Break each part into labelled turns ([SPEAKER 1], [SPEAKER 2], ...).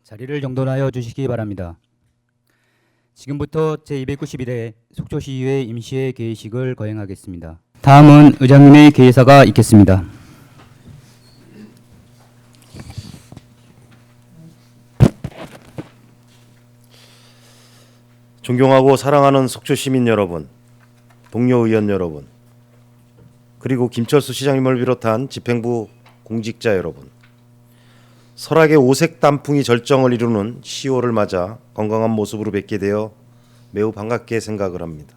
[SPEAKER 1] 자리를 정돈하여 주시기 바랍니다. 지금부터 제291회 속초시의회 임시회 개의식을 거행하겠습니다. 다음은 의장님의 개의사가 있겠습니다.
[SPEAKER 2] 존경하고 사랑하는 속초 시민 여러분, 동료 의원 여러분, 그리고 김철수 시장님을 비롯한 집행부 공직자 여러분, 설악의 오색 단풍이 절정을 이루는 10월을 맞아 건강한 모습으로 뵙게 되어 매우 반갑게 생각을 합니다.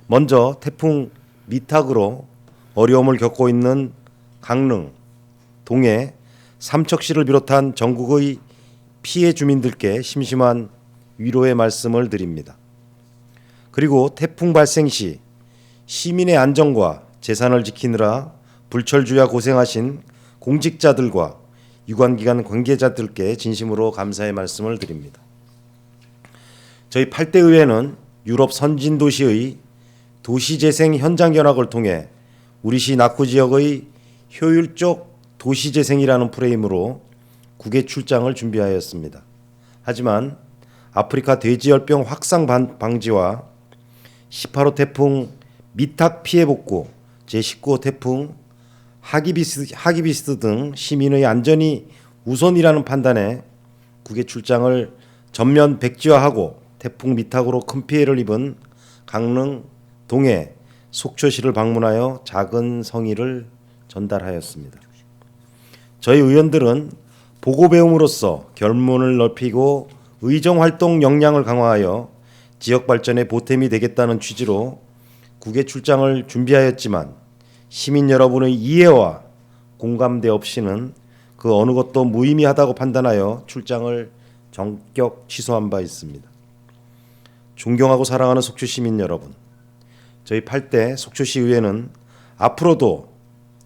[SPEAKER 2] 먼저 태풍 미탁으로 어려움을 겪고 있는 강릉, 동해, 삼척시를 비롯한 전국의 피해 주민들께 심심한 위로의 말씀을 드립니다. 그리고 태풍 발생 시 시민의 안전과 재산을 지키느라 불철주야 고생하신 공직자들과 유관기관 관계자들께 진심으로 감사의 말씀을 드립니다. 저희 8대 의회는 유럽 선진 도시의 도시재생 현장 견학을 통해 우리 시 낙후 지역의 효율적 도시재생이라는 프레임으로 국외 출장을 준비하였습니다. 하지만 아프리카 돼지열병 확산 방지와 18호 태풍 미탁 피해 복구, 제19호 태풍 하기비스트 등 시민의 안전이 우선이라는 판단에 국외 출장을 전면 백지화하고 태풍 미탁으로 큰 피해를 입은 강릉, 동해, 속초시를 방문하여 작은 성의를 전달하였습니다. 저희 의원들은 보고 배움으로써 결문을 넓히고 의정활동 역량을 강화하여 지역 발전에 보탬이 되겠다는 취지로 국외 출장을 준비하였지만 시민 여러분의 이해와 공감대 없이는 그 어느 것도 무의미하다고 판단하여 출장을 전격 취소한 바 있습니다. 존경하고 사랑하는 속초 시민 여러분, 저희 8대 속초시의회는 앞으로도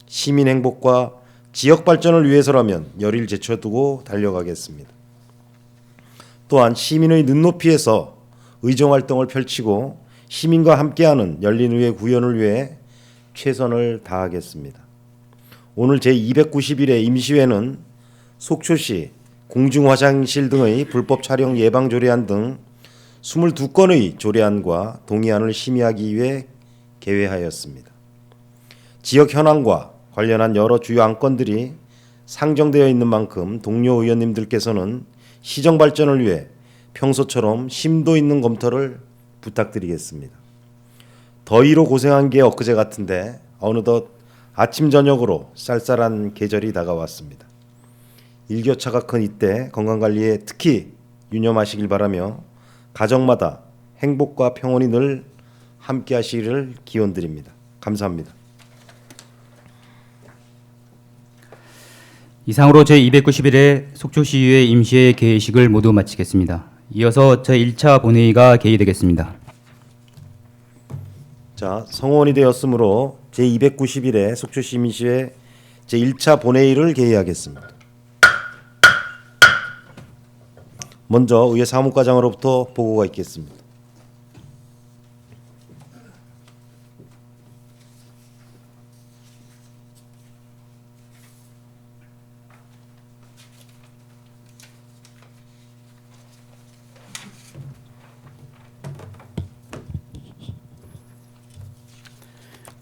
[SPEAKER 2] 시민 행복과 지역 발전을 위해서라면 열의를 제쳐두고 달려가겠습니다. 또한 시민의 눈높이에서 의정활동을 펼치고 시민과 함께하는 열린의회 구현을 위해 최선을 다하겠습니다. 오늘 제291회 임시회는 속초시 공중화장실 등의 불법 촬영 예방 조례안 등 22건의 조례안과 동의안을 심의하기 위해 개회하였습니다. 지역 현안과 관련한 여러 주요 안건들이 상정되어 있는 만큼 동료 의원님들께서는 시정 발전을 위해 평소처럼 심도 있는 검토를 부탁드리겠습니다. 더위로 고생한 게 엊그제 같은데 어느덧 아침 저녁으로 쌀쌀한 계절이 다가왔습니다. 일교차가 큰 이때 건강관리에 특히 유념하시길 바라며 가정마다 행복과 평온이 늘 함께 하시기를 기원드립니다. 감사합니다.
[SPEAKER 1] 이상으로 제291회 속초시의회 임시회 개의식을 모두 마치겠습니다. 이어서 제1차 본회의가 개의되겠습니다.
[SPEAKER 2] 자, 성원이 되었으므로 제291회 속초시 임시회 제1차 본회의를 개의하겠습니다. 먼저 의회 사무과장으로부터 보고가 있겠습니다.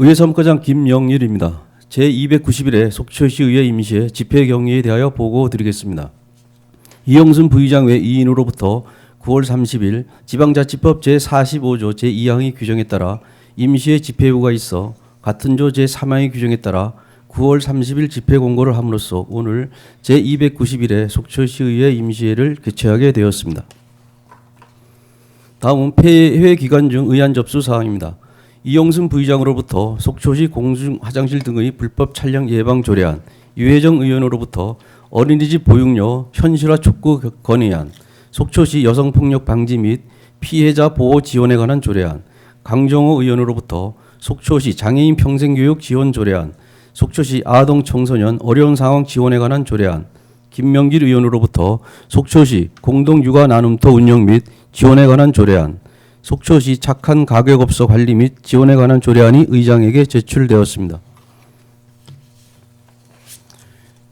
[SPEAKER 3] 의회 사무과장 김영일입니다. 제291회 속초시의회 임시회 집회 경위에 대하여 보고 드리겠습니다. 이영순 부의장 외 2인으로부터 9월 30일 지방자치법 제45조 제2항의 규정에 따라 임시회 집회부가 있어 같은 조 제3항의 규정에 따라 9월 30일 집회 공고를 함으로써 오늘 제291회 속초시의회 임시회를 개최하게 되었습니다. 다음은 폐회 기간 중 의안 접수 사항입니다. 이영순 부의장으로부터 속초시 공중화장실 등의 불법 촬영 예방 조례안, 유혜정 의원으로부터 어린이집 보육료 현실화 촉구 건의안, 속초시 여성폭력 방지 및 피해자 보호 지원에 관한 조례안, 강정호 의원으로부터 속초시 장애인 평생교육 지원 조례안, 속초시 아동 청소년 어려운 상황 지원에 관한 조례안, 김명길 의원으로부터 속초시 공동육아 나눔터 운영 및 지원에 관한 조례안, 속초시 착한 가격업소 관리 및 지원에 관한 조례안이 의장에게 제출되었습니다.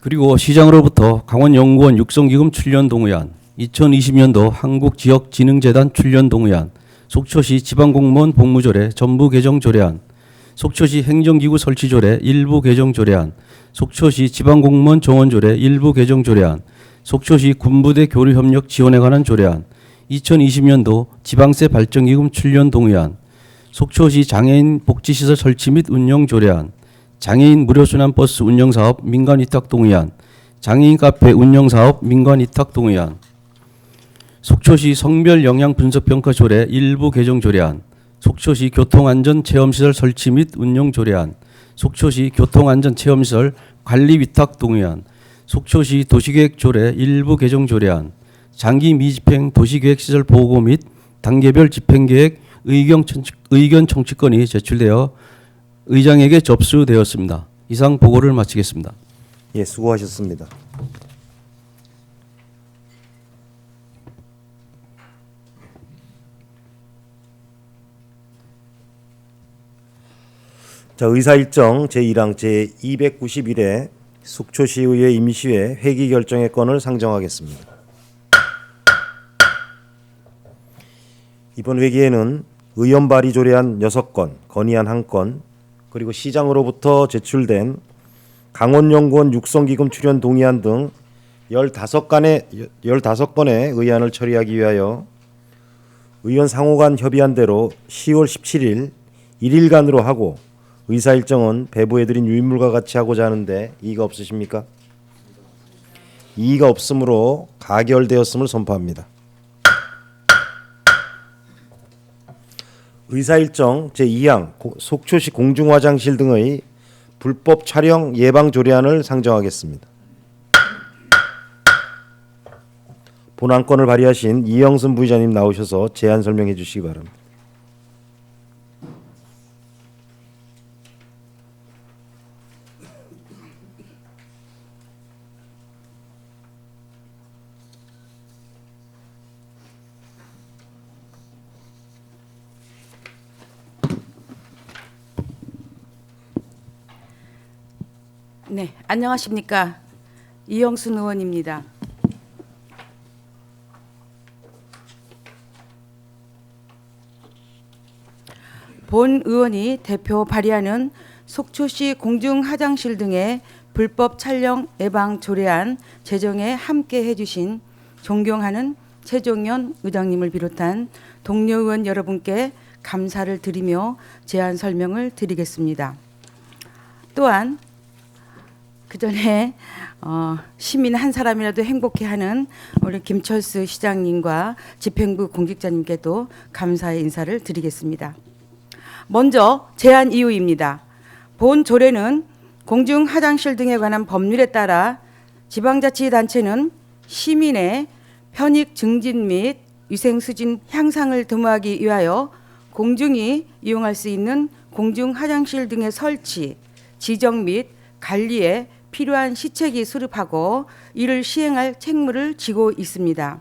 [SPEAKER 3] 그리고 시장으로부터 강원연구원 육성기금 출연 동의안, 2020년도 한국지역진흥재단 출연 동의안, 속초시 지방공무원 복무조례 전부 개정 조례안, 속초시 행정기구 설치조례 일부 개정 조례안, 속초시 지방공무원 정원조례 일부 개정 조례안, 속초시 군부대 교류협력 지원에 관한 조례안, 2020년도 지방세 발전기금 출연 동의안, 속초시 장애인 복지시설 설치 및 운영 조례안, 장애인 무료순환버스 운영사업 민간위탁 동의안, 장애인 카페 운영사업 민간위탁 동의안, 속초시 성별 영향 분석평가 조례 일부 개정 조례안, 속초시 교통안전 체험시설 설치 및 운영 조례안, 속초시 교통안전 체험시설 관리 위탁 동의안, 속초시 도시계획 조례 일부 개정 조례안, 장기 미집행 도시계획시설 보고 및 단계별 집행계획 의견 청취권이 제출되어 의장에게 접수되었습니다. 이상 보고를 마치겠습니다.
[SPEAKER 2] 예, 수고하셨습니다. 자, 의사일정 제1항 제291회 속초시의회 임시회 회기 결정의 건을 상정하겠습니다. 이번 회기에는 의원 발의 조례안 6건, 건의안 1건, 그리고 시장으로부터 제출된 강원연구원 육성기금 출연 동의안 등 15건의 의안을 처리하기 위하여 의원 상호 간 협의한 대로 10월 17일 1일간으로 하고 의사일정은 배부해드린 유인물과 같이 하고자 하는데 이의가 없으십니까? 이의가 없으므로 가결되었음을 선포합니다. 의사일정 제2항 속초시 공중화장실 등의 불법 촬영 예방 조례안을 상정하겠습니다. 본안건을 발의하신 이영순 부의장님 나오셔서 제안 설명해 주시기 바랍니다.
[SPEAKER 4] 네, 안녕하십니까. 이영순 의원입니다. 본 의원이 대표 발의하는 속초시 공중화장실 등의 불법 촬영 예방 조례안 제정에 함께 해주신 존경하는 최종현 의장님을 비롯한 동료 의원 여러분께 감사를 드리며 제안 설명을 드리겠습니다. 또한 그 전에 시민 한 사람이라도 행복해하는 우리 김철수 시장님과 집행부 공직자님께도 감사의 인사를 드리겠습니다. 먼저 제안 이유입니다. 본 조례는 공중화장실 등에 관한 법률에 따라 지방자치단체는 시민의 편익 증진 및 위생수준 향상을 도모하기 위하여 공중이 이용할 수 있는 공중화장실 등의 설치, 지정 및 관리에 필요한 시책이 수립하고 이를 시행할 책무를 지고 있습니다.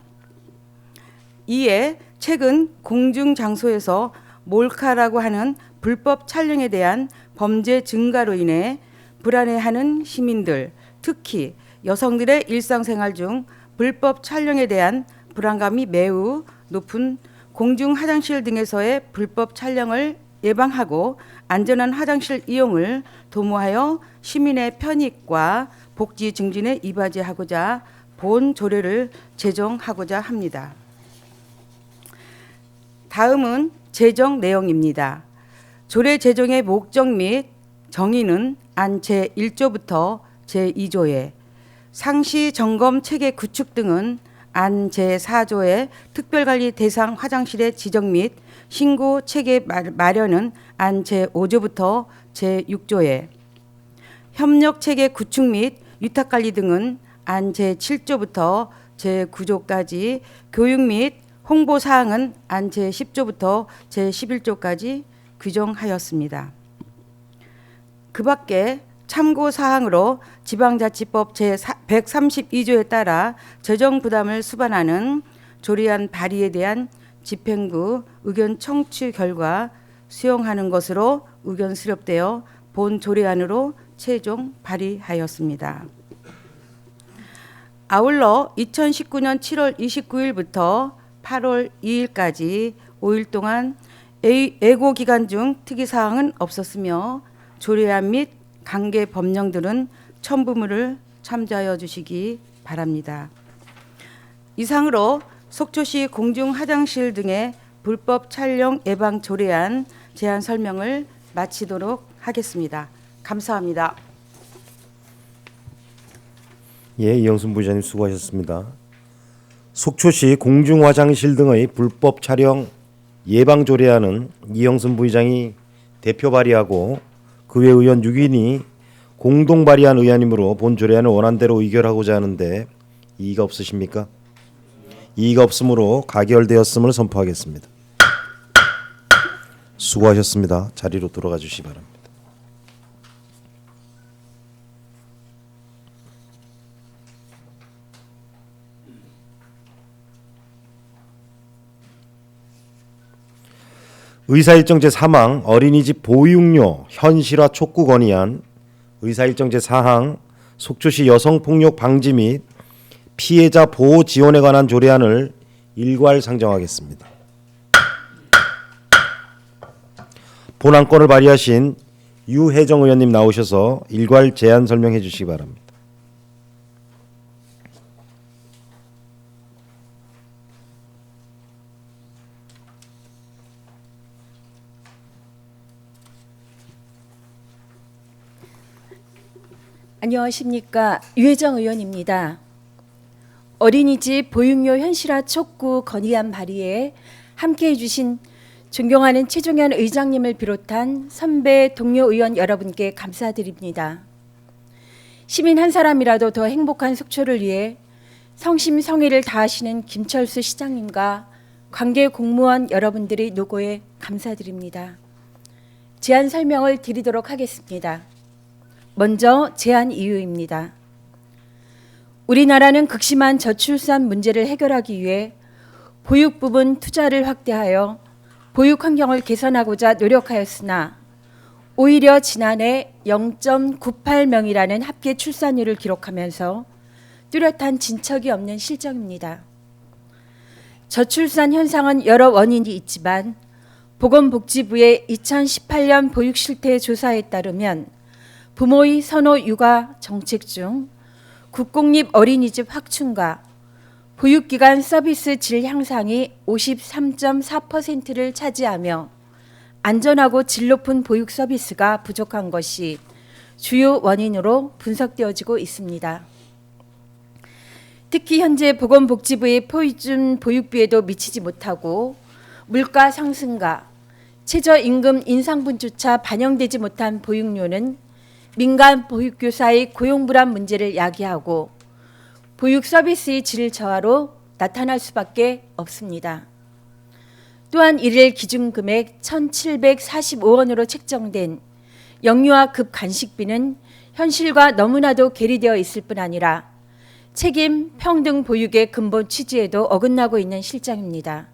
[SPEAKER 4] 이에 최근 공중장소에서 몰카라고 하는 불법 촬영에 대한 범죄 증가로 인해 불안해하는 시민들, 특히 여성들의 일상생활 중 불법 촬영에 대한 불안감이 매우 높은 공중화장실 등에서의 불법 촬영을 예방하고 안전한 화장실 이용을 도모하여 시민의 편익과 복지 증진에 이바지하고자 본 조례를 제정하고자 합니다. 다음은 제정 내용입니다. 조례 제정의 목적 및 정의는 안 제1조부터 제2조에, 상시 점검 체계 구축 등은 안 제4조의 특별관리 대상 화장실의 지정 및 신고 체계 마련은 안 제5조부터 제6조에, 협력 체계 구축 및 위탁관리 등은 안 제7조부터 제9조까지, 교육 및 홍보 사항은 안 제10조부터 제11조까지 규정하였습니다. 그 밖에 참고 사항으로 지방자치법 제132조에 따라 재정 부담을 수반하는 조례안 발의에 대한 집행부 의견 청취 결과 수용하는 것으로 의견 수렴되어 본 조례안으로 최종 발의하였습니다. 아울러 2019년 7월 29일부터 8월 2일까지 5일 동안 예고 기간 중 특이사항은 없었으며 조례안 및 관계 법령들은 첨부물을 참조하여 주시기 바랍니다. 이상으로 속초시 공중 화장실 등의 불법 촬영 예방 조례안 제안 설명을 마치도록 하겠습니다. 감사합니다.
[SPEAKER 2] 예, 이영순 부의장님 수고하셨습니다. 속초시 공중 화장실 등의 불법 촬영 예방 조례안은 이영순 부의장이 대표 발의하고 그 외 의원 6인이 공동 발의한 의안이므로 본 조례안을 원안대로 의결하고자 하는데 이의가 없으십니까? 이의가 없으므로 가결되었음을 선포하겠습니다. 수고하셨습니다. 자리로 돌아가 주시기 바랍니다. 의사일정 제3항 어린이집 보육료 현실화 촉구 건의안, 의사일정 제4항 속초시 여성폭력 방지 및 피해자 보호 지원에 관한 조례안을 일괄 상정하겠습니다. 본안건을 발의하신 유혜정 의원님 나오셔서 일괄 제안 설명해 주시기 바랍니다.
[SPEAKER 5] 안녕하십니까. 유혜정 의원입니다. 어린이집 보육료 현실화 촉구 건의안 발의에 함께해 주신 존경하는 최종현 의장님을 비롯한 선배 동료 의원 여러분께 감사드립니다. 시민 한 사람이라도 더 행복한 속초를 위해 성심성의를 다하시는 김철수 시장님과 관계 공무원 여러분들의 노고에 감사드립니다. 제안 설명을 드리도록 하겠습니다. 먼저 제안 이유입니다. 우리나라는 극심한 저출산 문제를 해결하기 위해 보육 부분 투자를 확대하여 보육 환경을 개선하고자 노력하였으나 오히려 지난해 0.98명이라는 합계 출산율을 기록하면서 뚜렷한 진척이 없는 실정입니다. 저출산 현상은 여러 원인이 있지만 보건복지부의 2018년 보육 실태 조사에 따르면 부모의 선호 육아 정책 중 국공립 어린이집 확충과 보육기관 서비스 질 향상이 53.4%를 차지하며 안전하고 질 높은 보육 서비스가 부족한 것이 주요 원인으로 분석되어지고 있습니다. 특히 현재 보건복지부의 표준 보육비에도 미치지 못하고 물가 상승과 최저임금 인상분조차 반영되지 못한 보육료는 민간 보육교사의 고용 불안 문제를 야기하고 보육 서비스의 질 저하로 나타날 수밖에 없습니다. 또한 일일 기준금액 1,745원으로 책정된 영유아 급 간식비는 현실과 너무나도 괴리되어 있을 뿐 아니라 책임 평등 보육의 근본 취지에도 어긋나고 있는 실정입니다.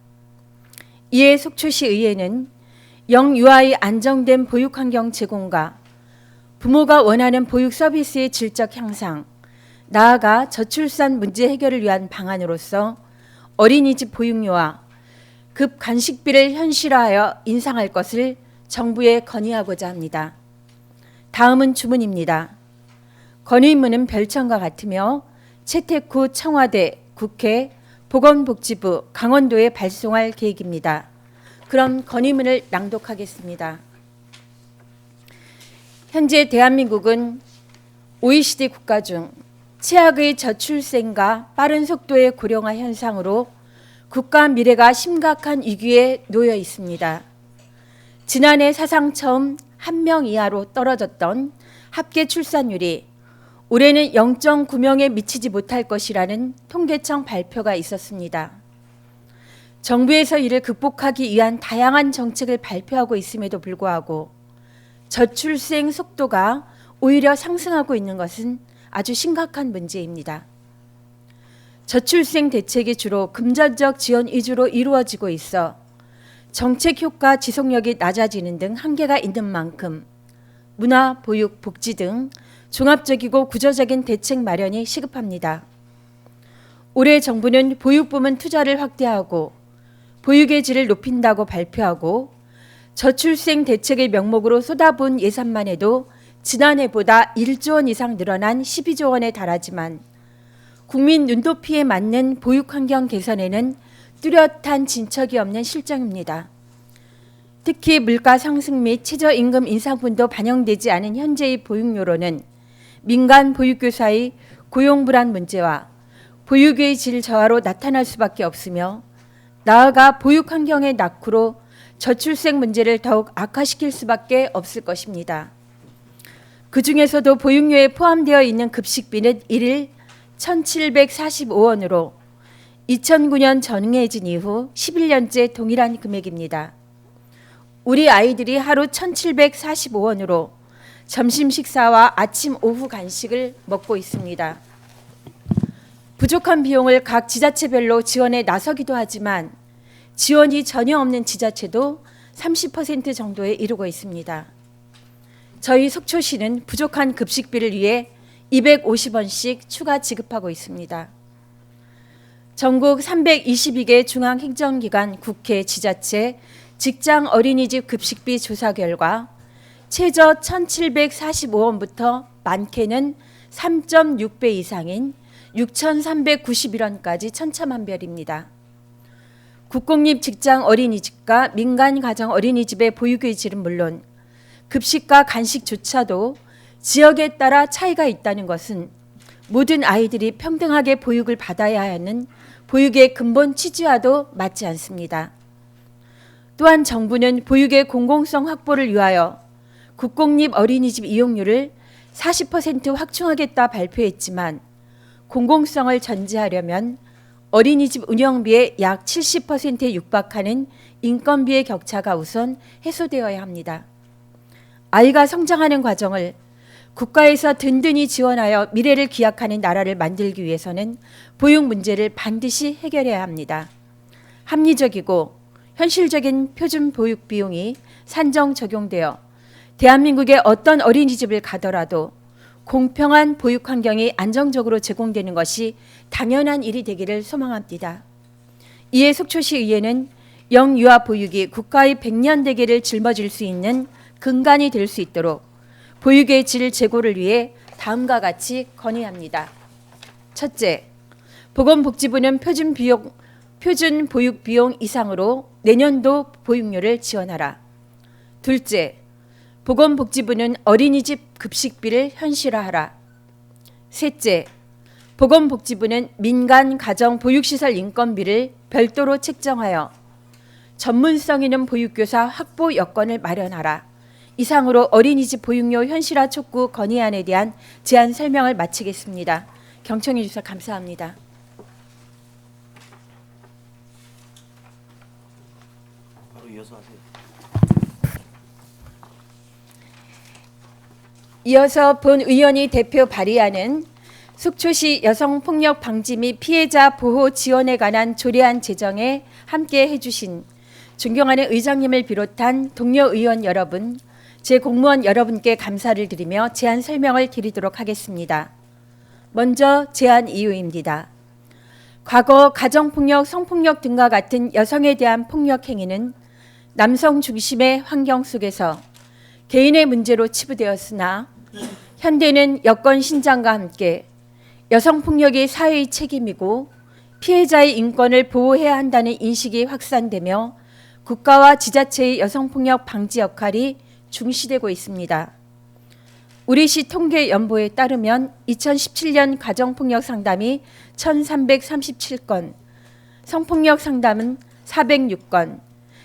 [SPEAKER 5] 이에 속초시 의회는 영유아의 안정된 보육 환경 제공과 부모가 원하는 보육 서비스의 질적 향상, 나아가 저출산 문제 해결을 위한 방안으로서 어린이집 보육료와 급 간식비를 현실화하여 인상할 것을 정부에 건의하고자 합니다. 다음은 주문입니다. 건의문은 별청과 같으며 채택 후 청와대, 국회, 보건복지부, 강원도에 발송할 계획입니다. 그럼 건의문을 낭독하겠습니다. 현재 대한민국은 OECD 국가 중 최악의 저출생과 빠른 속도의 고령화 현상으로 국가 미래가 심각한 위기에 놓여 있습니다. 지난해 사상 처음 1명 이하로 떨어졌던 합계 출산율이 올해는 0.9명에 미치지 못할 것이라는 통계청 발표가 있었습니다. 정부에서 이를 극복하기 위한 다양한 정책을 발표하고 있음에도 불구하고 저출생 속도가 오히려 상승하고 있는 것은 아주 심각한 문제입니다. 저출생 대책이 주로 금전적 지원 위주로 이루어지고 있어 정책 효과 지속력이 낮아지는 등 한계가 있는 만큼 문화, 보육, 복지 등 종합적이고 구조적인 대책 마련이 시급합니다. 올해 정부는 보육부문 투자를 확대하고 보육의 질을 높인다고 발표하고 저출생 대책의 명목으로 쏟아부은 예산만 해도 지난해보다 1조 원 이상 늘어난 12조 원에 달하지만 국민 눈높이에 맞는 보육 환경 개선에는 뚜렷한 진척이 없는 실정입니다. 특히 물가 상승 및 최저임금 인상분도 반영되지 않은 현재의 보육료로는 민간 보육교사의 고용 불안 문제와 보육의 질 저하로 나타날 수밖에 없으며 나아가 보육 환경의 낙후로 저출생 문제를 더욱 악화시킬 수밖에 없을 것입니다. 그중에서도 보육료에 포함되어 있는 급식비는 1일 1,745원으로 2009년 정해진 이후 11년째 동일한 금액입니다. 우리 아이들이 하루 1,745원으로 점심 식사와 아침 오후 간식을 먹고 있습니다. 부족한 비용을 각 지자체별로 지원에 나서기도 하지만 지원이 전혀 없는 지자체도 30% 정도에 이르고 있습니다. 저희 속초시는 부족한 급식비를 위해 250원씩 추가 지급하고 있습니다. 전국 322개 중앙행정기관, 국회, 지자체, 직장 어린이집 급식비 조사 결과 최저 1,745원부터 많게는 3.6배 이상인 6,391원까지 천차만별입니다. 국공립 직장 어린이집과 민간 가정 어린이집의 보육의 질은 물론 급식과 간식조차도 지역에 따라 차이가 있다는 것은 모든 아이들이 평등하게 보육을 받아야 하는 보육의 근본 취지와도 맞지 않습니다. 또한 정부는 보육의 공공성 확보를 위하여 국공립 어린이집 이용률을 40% 확충하겠다 발표했지만 공공성을 전제하려면 어린이집 운영비의 약 70%에 육박하는 인건비의 격차가 우선 해소되어야 합니다. 아이가 성장하는 과정을 국가에서 든든히 지원하여 미래를 기약하는 나라를 만들기 위해서는 보육 문제를 반드시 해결해야 합니다. 합리적이고 현실적인 표준 보육 비용이 산정 적용되어 대한민국의 어떤 어린이집을 가더라도 공평한 보육 환경이 안정적으로 제공되는 것이 당연한 일이 되기를 소망합니다. 이에 속초시의회는 영유아 보육이 국가의 100년 대계를 짊어질 수 있는 근간이 될 수 있도록 보육의 질 제고를 위해 다음과 같이 건의합니다. 첫째, 보건복지부는 표준 보육 비용 이상으로 내년도 보육료를 지원하라. 둘째, 보건복지부는 어린이집 급식비를 현실화하라. 셋째, 보건복지부는 민간 가정 보육시설 인건비를 별도로 책정하여 전문성 있는 보육교사 확보 여건을 마련하라. 이상으로 어린이집 보육료 현실화 촉구 건의안에 대한 제안 설명을 마치겠습니다. 경청해 주셔서 감사합니다.
[SPEAKER 2] 바로 이어서 하세요.
[SPEAKER 5] 이어서 본 의원이 대표 발의하는 속초시 여성폭력 방지 및 피해자 보호 지원에 관한 조례안 제정에 함께 해주신 존경하는 의장님을 비롯한 동료 의원 여러분, 제 공무원 여러분께 감사를 드리며 제안 설명을 드리도록 하겠습니다. 먼저 제안 이유입니다. 과거 가정폭력, 성폭력 등과 같은 여성에 대한 폭력 행위는 남성 중심의 환경 속에서 개인의 문제로 치부되었으나 현대는 여권 신장과 함께 여성폭력이 사회의 책임이고 피해자의 인권을 보호해야 한다는 인식이 확산되며 국가와 지자체의 여성폭력 방지 역할이 중시되고 있습니다. 우리시 통계연보에 따르면 2017년 가정폭력 상담이 1,337건, 성폭력 상담은 406건,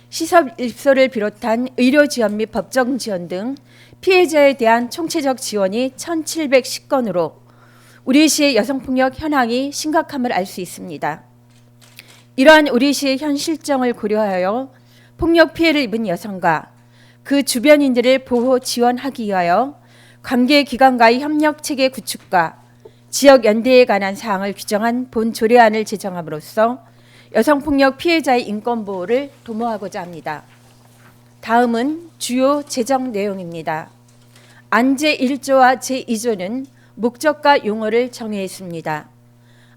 [SPEAKER 5] 시설 입소를 비롯한 의료 지원 및 법정 지원 등 피해자에 대한 총체적 지원이 1,710건으로 우리시의 여성폭력 현황이 심각함을 알 수 있습니다. 이러한 우리시의 현 실정을 고려하여 폭력 피해를 입은 여성과 그 주변인들을 보호 지원하기 위하여 관계기관과의 협력체계 구축과 지역연대에 관한 사항을 규정한 본 조례안을 제정함으로써 여성폭력 피해자의 인권보호를 도모하고자 합니다. 다음은 주요 제정 내용입니다. 안 제1조와 제2조는 목적과 용어를 정의했습니다.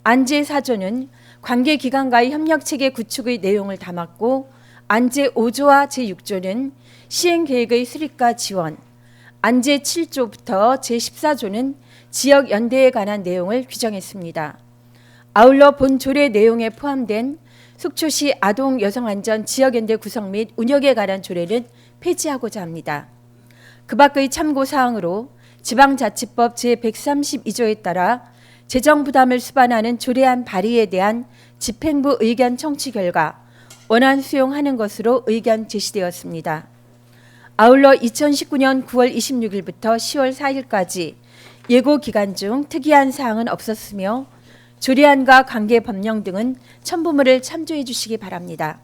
[SPEAKER 5] 안제 4조는 관계 기관과의 협력 체계 구축의 내용을 담았고 안제 5조와 제6조는 시행 계획의 수립과 지원, 안제 7조부터 제14조는 지역 연대에 관한 내용을 규정했습니다. 아울러 본 조례 내용에 포함된 속초시 아동 여성 안전 지역연대 구성 및 운영에 관한 조례는 폐지하고자 합니다. 그 밖의 참고 사항으로 지방자치법 제132조에 따라 재정 부담을 수반하는 조례안 발의에 대한 집행부 의견 청취 결과 원안 수용하는 것으로 의견 제시되었습니다. 아울러 2019년 9월 26일부터 10월 4일까지 예고 기간 중 특이한 사항은 없었으며 조례안과 관계 법령 등은 첨부물을 참조해 주시기 바랍니다.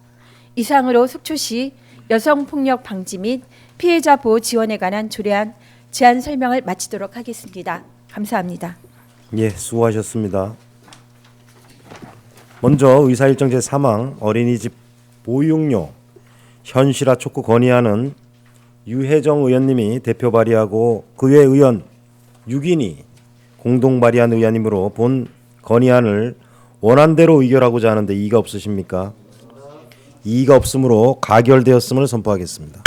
[SPEAKER 5] 이상으로 속초시 여성폭력 방지 및 피해자 보호 지원에 관한 조례안 제안 설명을 마치도록 하겠습니다. 감사합니다.
[SPEAKER 2] 예, 수고하셨습니다. 먼저 의사일정 제3항 어린이집 보육료 현실화 촉구 건의안은 유혜정 의원님이 대표 발의하고 그 외 의원 6인이 공동 발의한 의안이므로 본 건의안을 원안대로 의결하고자 하는데 이의가 없으십니까? 이의가 없으므로 가결되었음을 선포하겠습니다.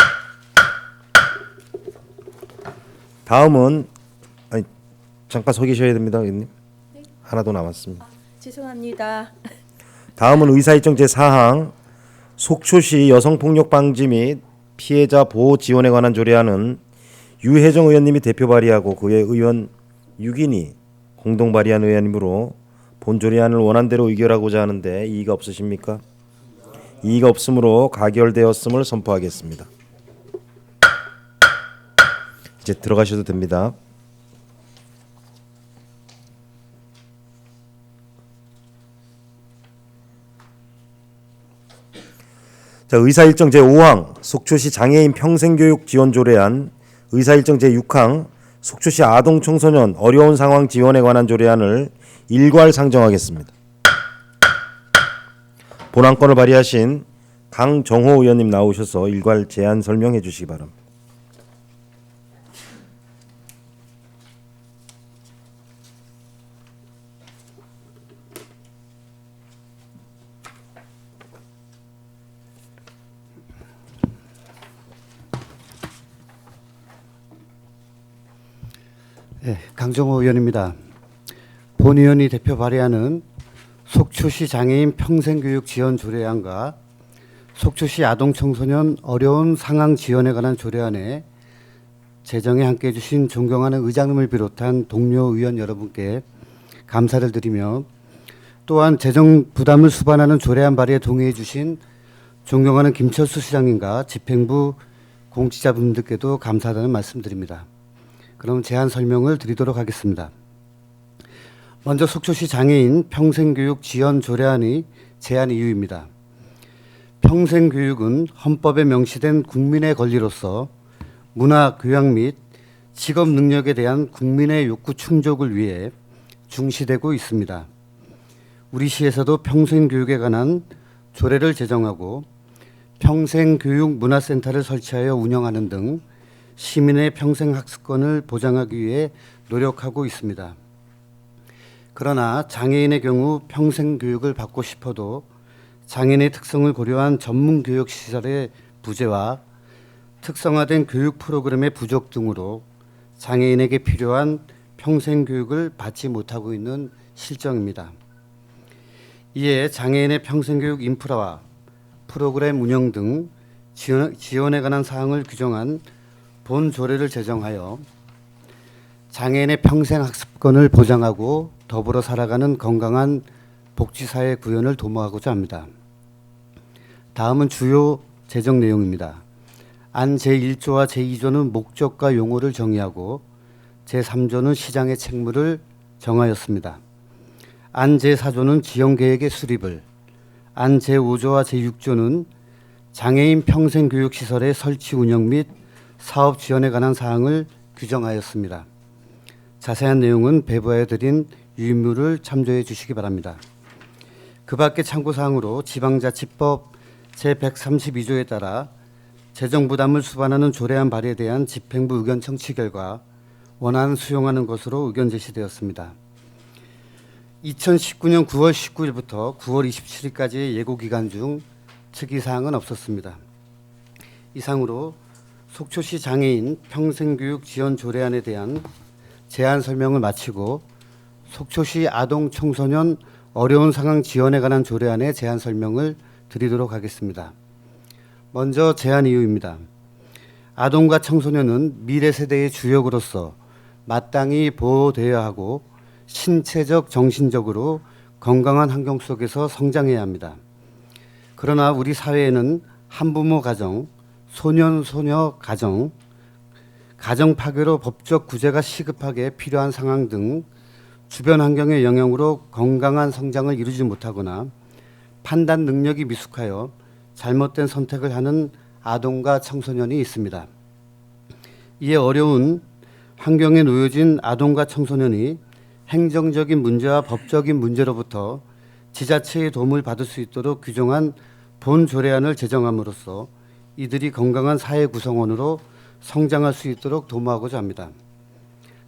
[SPEAKER 2] 다음은 잠깐 서 계셔야 됩니다, 의원님. 하나 더 남았습니다.
[SPEAKER 5] 죄송합니다.
[SPEAKER 2] 다음은 의사일정 제4항 속초시 여성폭력 방지 및 피해자 보호 지원에 관한 조례안은 유혜정 의원님이 대표 발의하고 그 외 의원 6인이 공동 발의한 의안이므로 본 조례안을 원안대로 의결하고자 하는데 이의가 없으십니까? 이의가 없으므로 가결되었음을 선포하겠습니다. 이제 들어가셔도 됩니다. 자, 의사일정 제5항 속초시 장애인 평생교육 지원 조례안, 의사일정 제6항 속초시 아동 청소년 어려운 상황 지원에 관한 조례안을 일괄 상정하겠습니다. 본안건을 발의하신 강정호 의원님 나오셔서 일괄 제안 설명해 주시기 바랍니다.
[SPEAKER 6] 네, 강정호 의원입니다. 본 의원이 대표 발의하는 속초시 장애인 평생교육 지원 조례안과 속초시 아동 청소년 어려운 상황 지원에 관한 조례안에 재정에 함께해 주신 존경하는 의장님을 비롯한 동료 의원 여러분께 감사를 드리며 또한 재정 부담을 수반하는 조례안 발의에 동의해 주신 존경하는 김철수 시장님과 집행부 공직자분들께도 감사하다는 말씀드립니다. 그럼 제안 설명을 드리도록 하겠습니다. 먼저 속초시 장애인 평생교육 지원 조례안의 제안 이유입니다. 평생교육은 헌법에 명시된 국민의 권리로서 문화, 교양 및 직업 능력에 대한 국민의 욕구 충족을 위해 중시되고 있습니다. 우리 시에서도 평생교육에 관한 조례를 제정하고 평생교육 문화센터를 설치하여 운영하는 등 시민의 평생학습권을 보장하기 위해 노력하고 있습니다. 그러나 장애인의 경우 평생교육을 받고 싶어도 장애인의 특성을 고려한 전문교육시설의 부재와 특성화된 교육 프로그램의 부족 등으로 장애인에게 필요한 평생교육을 받지 못하고 있는 실정입니다. 이에 장애인의 평생교육 인프라와 프로그램 운영 등 지원에 관한 사항을 규정한 본 조례를 제정하여 장애인의 평생학습권을 보장하고 더불어 살아가는 건강한 복지사회 구현을 도모하고자 합니다. 다음은 주요 제정 내용입니다. 안 제1조와 제2조는 목적과 용어를 정의하고 제3조는 시장의 책무를 정하였습니다. 안 제4조는 지원계획의 수립을, 안 제5조와 제6조는 장애인 평생교육시설의 설치 운영 및 사업 지원에 관한 사항을 규정하였습니다. 자세한 내용은 배부하여 드린 유인물을 참조해 주시기 바랍니다. 그 밖의 참고사항으로 지방자치법 제132조에 따라 재정 부담을 수반하는 조례안 발의에 대한 집행부 의견 청취 결과 원안 수용하는 것으로 의견 제시되었습니다. 2019년 9월 19일부터 9월 27일까지의 예고 기간 중 특이 사항은 없었습니다. 이상으로 속초시 장애인 평생교육 지원 조례안에 대한 제안 설명을 마치고 속초시 아동 청소년 어려운 상황 지원에 관한 조례안의 제안 설명을 드리도록 하겠습니다. 먼저 제안 이유입니다. 아동과 청소년은 미래 세대의 주역으로서 마땅히 보호되어야 하고 신체적, 정신적으로 건강한 환경 속에서 성장해야 합니다. 그러나 우리 사회에는 한부모 가정, 소년, 소녀 가정, 가정 파괴로 법적 구제가 시급하게 필요한 상황 등 주변 환경의 영향으로 건강한 성장을 이루지 못하거나 판단 능력이 미숙하여 잘못된 선택을 하는 아동과 청소년이 있습니다. 이에 어려운 환경에 놓여진 아동과 청소년이 행정적인 문제와 법적인 문제로부터 지자체의 도움을 받을 수 있도록 규정한 본 조례안을 제정함으로써 이들이 건강한 사회 구성원으로 성장할 수 있도록 도모하고자 합니다.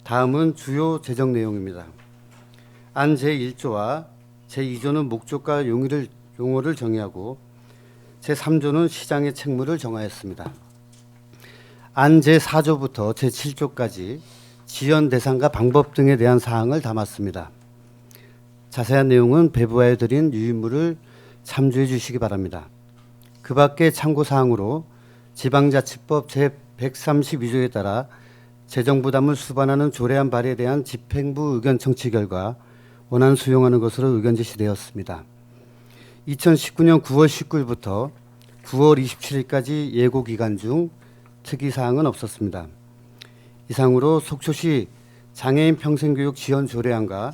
[SPEAKER 6] 다음은 주요 제정 내용입니다. 안 제1조와 제2조는 목적과 용어를 정의하고 제3조는 시장의 책무를 정하였습니다. 안 제4조부터 제7조까지 지원 대상과 방법 등에 대한 사항을 담았습니다. 자세한 내용은 배부하여 드린 유인물을 참조해 주시기 바랍니다. 그 밖에 참고사항으로 지방자치법 제132조에 따라 재정부담을 수반하는 조례안 발의에 대한 집행부 의견 청취 결과 원안 수용하는 것으로 의견 제시되었습니다. 2019년 9월 19일부터 9월 27일까지 예고 기간 중 특이사항은 없었습니다. 이상으로 속초시 장애인 평생교육 지원 조례안과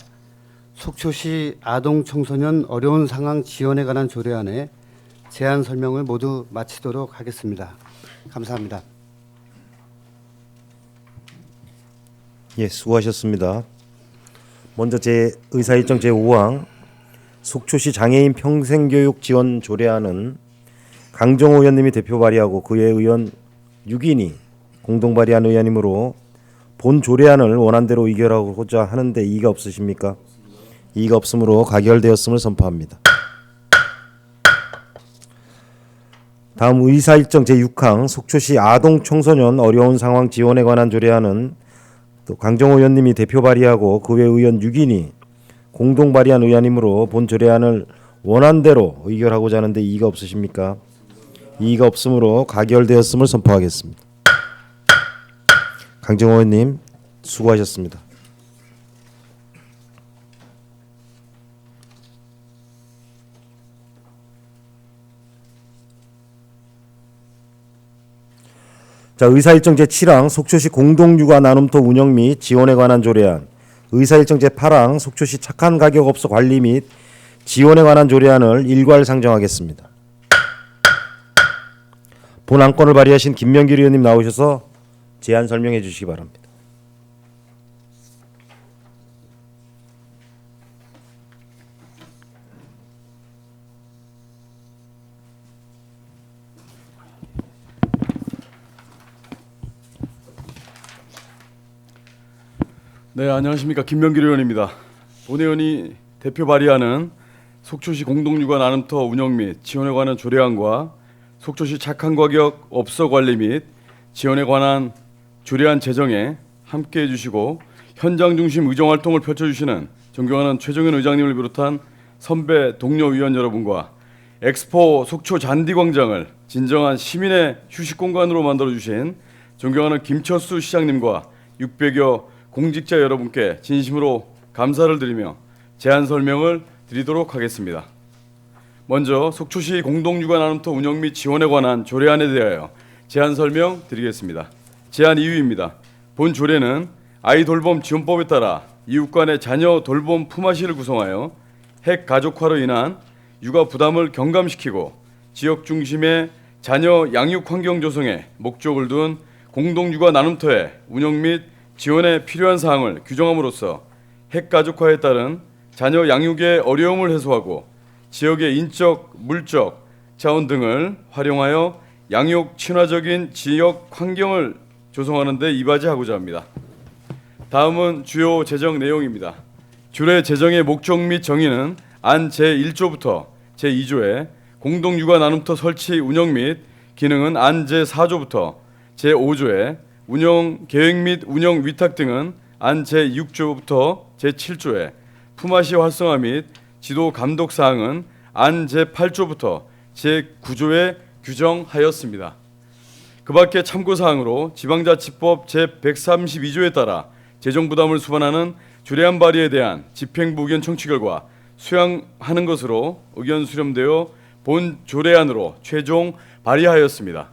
[SPEAKER 6] 속초시 아동 청소년 어려운 상황 지원에 관한 조례안의 제안 설명을 모두 마치도록 하겠습니다. 감사합니다.
[SPEAKER 2] 예, 수고하셨습니다. 먼저 제 의사일정 제5항 속초시 장애인 평생교육 지원 조례안은 강정호 의원님이 대표 발의하고 그의 의원 6인이 공동 발의한 의안이므로 본 조례안을 원안대로 의결하고자 하는데 이의가 없으십니까? 이의가 없으므로 가결되었음을 선포합니다. 다음 의사일정 제6항 속초시 아동 청소년 어려운 상황 지원에 관한 조례안은 또 강정호 의원님이 대표 발의하고 그 외 의원 6인이 공동 발의한 의안이므로 본 조례안을 원안대로 의결하고자 하는데 이의가 없으십니까? 이의가 없으므로 가결되었음을 선포하겠습니다. 강정호 의원님 수고하셨습니다. 자, 의사일정 제7항 속초시 공동육아 나눔터 운영 및 지원에 관한 조례안, 의사일정 제8항 속초시 착한 가격업소 관리 및 지원에 관한 조례안을 일괄 상정하겠습니다. 본 안건을 발의하신 김명길 의원님 나오셔서 제안 설명해 주시기 바랍니다.
[SPEAKER 7] 네, 안녕하십니까. 김명길 의원입니다. 본 의원이 대표 발의하는 속초시 공동육아 나눔터 운영 및 지원에 관한 조례안과 속초시 착한 가격 업소 관리 및 지원에 관한 조례안 제정에 함께해 주시고 현장 중심 의정 활동을 펼쳐주시는 존경하는 최종현 의장님을 비롯한 선배 동료 위원 여러분과 엑스포 속초 잔디광장을 진정한 시민의 휴식 공간으로 만들어주신 존경하는 김철수 시장님과 600여 공직자 여러분께 진심으로 감사를 드리며 제안 설명을 드리도록 하겠습니다. 먼저 속초시 공동육아 나눔터 운영 및 지원에 관한 조례안에 대하여 제안 설명 드리겠습니다. 제안 이유입니다. 본 조례는 아이 돌봄 지원법에 따라 이웃 간의 자녀 돌봄 품앗이를 구성하여 핵 가족화로 인한 육아 부담을 경감시키고 지역 중심의 자녀 양육 환경 조성에 목적을 둔 공동육아 나눔터의 운영 및 지원에 필요한 사항을 규정함으로써 핵 가족화에 따른 자녀 양육의 어려움을 해소하고 지역의 인적, 물적 자원 등을 활용하여 양육 친화적인 지역 환경을 조성하는 데 이바지하고자 합니다. 다음은 주요 제정 내용입니다. 조례 제정의 목적 및 정의는 안 제1조부터 제2조에 공동육아 나눔터 설치 운영 및 기능은 안 제4조부터 제5조에 운영 계획 및 운영 위탁 등은 안 제6조부터 제7조에 품앗이 활성화 및 지도 감독 사항은 안 제8조부터 제9조에 규정하였습니다. 그 밖에 참고 사항으로 지방자치법 제132조에 따라 재정 부담을 수반하는 조례안 발의에 대한 집행부 의견 청취 결과 수용하는 것으로 의견 수렴되어 본 조례안으로 최종 발의하였습니다.